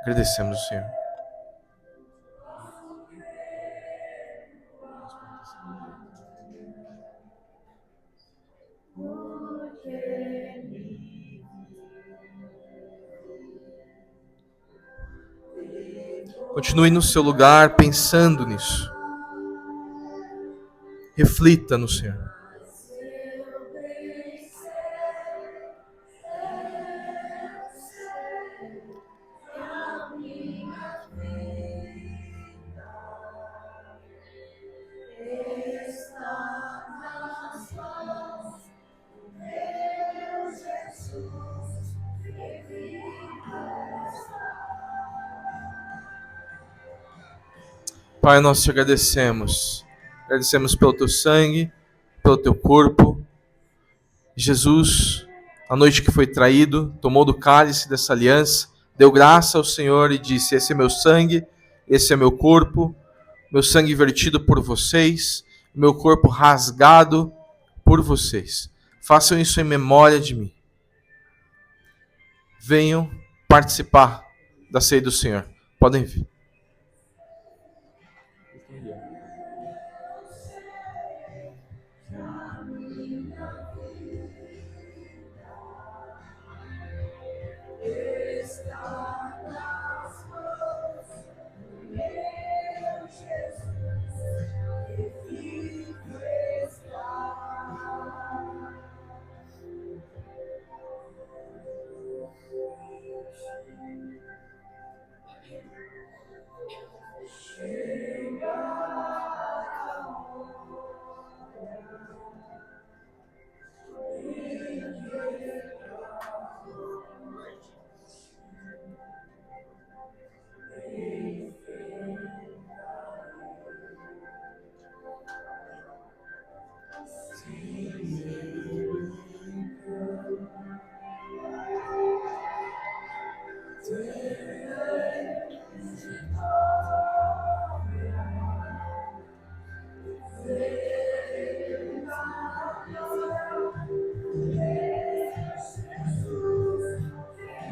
[SPEAKER 4] Agradecemos o Senhor. Continue no seu lugar pensando nisso. Reflita no Senhor. Pai, nós te agradecemos. Agradecemos pelo teu sangue, pelo teu corpo. Jesus, na noite que foi traído, tomou do cálice dessa aliança, deu graça ao Senhor e disse: esse é meu sangue, esse é meu corpo, meu sangue vertido por vocês, meu corpo rasgado por vocês. Façam isso em memória de mim. Venham participar da ceia do Senhor. Podem vir.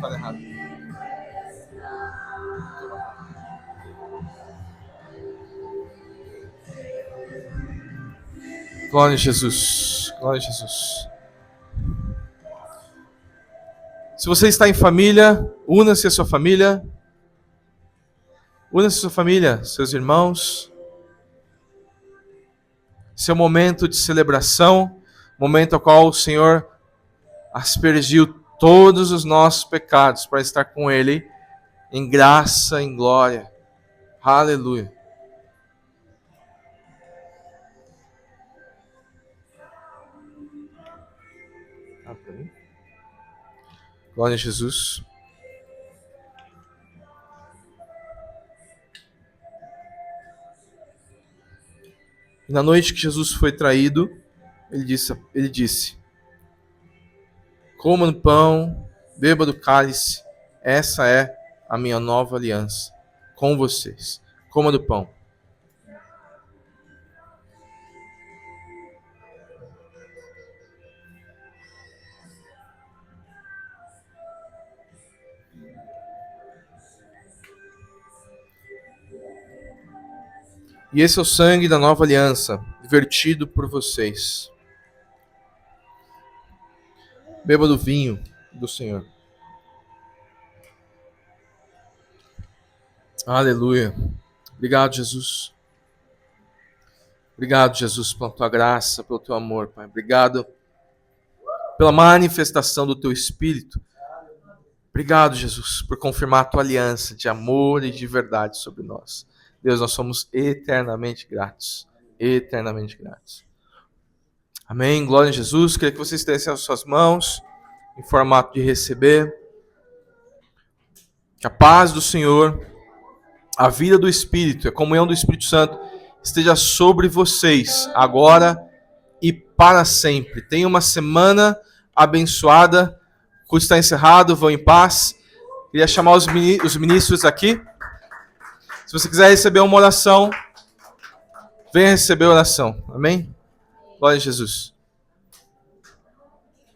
[SPEAKER 4] Tá errado. Glória a Jesus. Glória a Jesus. Se você está em família, una-se à sua família. Una-se à sua família, seus irmãos. Esse é um momento de celebração, momento ao qual o Senhor aspergiu todos os nossos pecados para estar com Ele em graça, em glória. Aleluia. Glória a Jesus. E na noite que Jesus foi traído, ele disse: coma do pão, beba do cálice, essa é a minha nova aliança com vocês. Coma do pão. E esse é o sangue da nova aliança, vertido por vocês. Beba do vinho do Senhor. Aleluia. Obrigado, Jesus. Obrigado, Jesus, pela tua graça, pelo teu amor, Pai. Obrigado pela manifestação do teu Espírito. Obrigado, Jesus, por confirmar a tua aliança de amor e de verdade sobre nós. Deus, nós somos eternamente gratos. Eternamente gratos. Amém. Glória a Jesus. Queria que vocês estendessem as suas mãos em formato de receber. Que a paz do Senhor, a vida do Espírito, a comunhão do Espírito Santo esteja sobre vocês, agora e para sempre. Tenha uma semana abençoada culto está encerrado, vão em paz. Queria chamar os ministros aqui. Se você quiser receber uma oração, venha receber a oração. Amém? Glória a Jesus.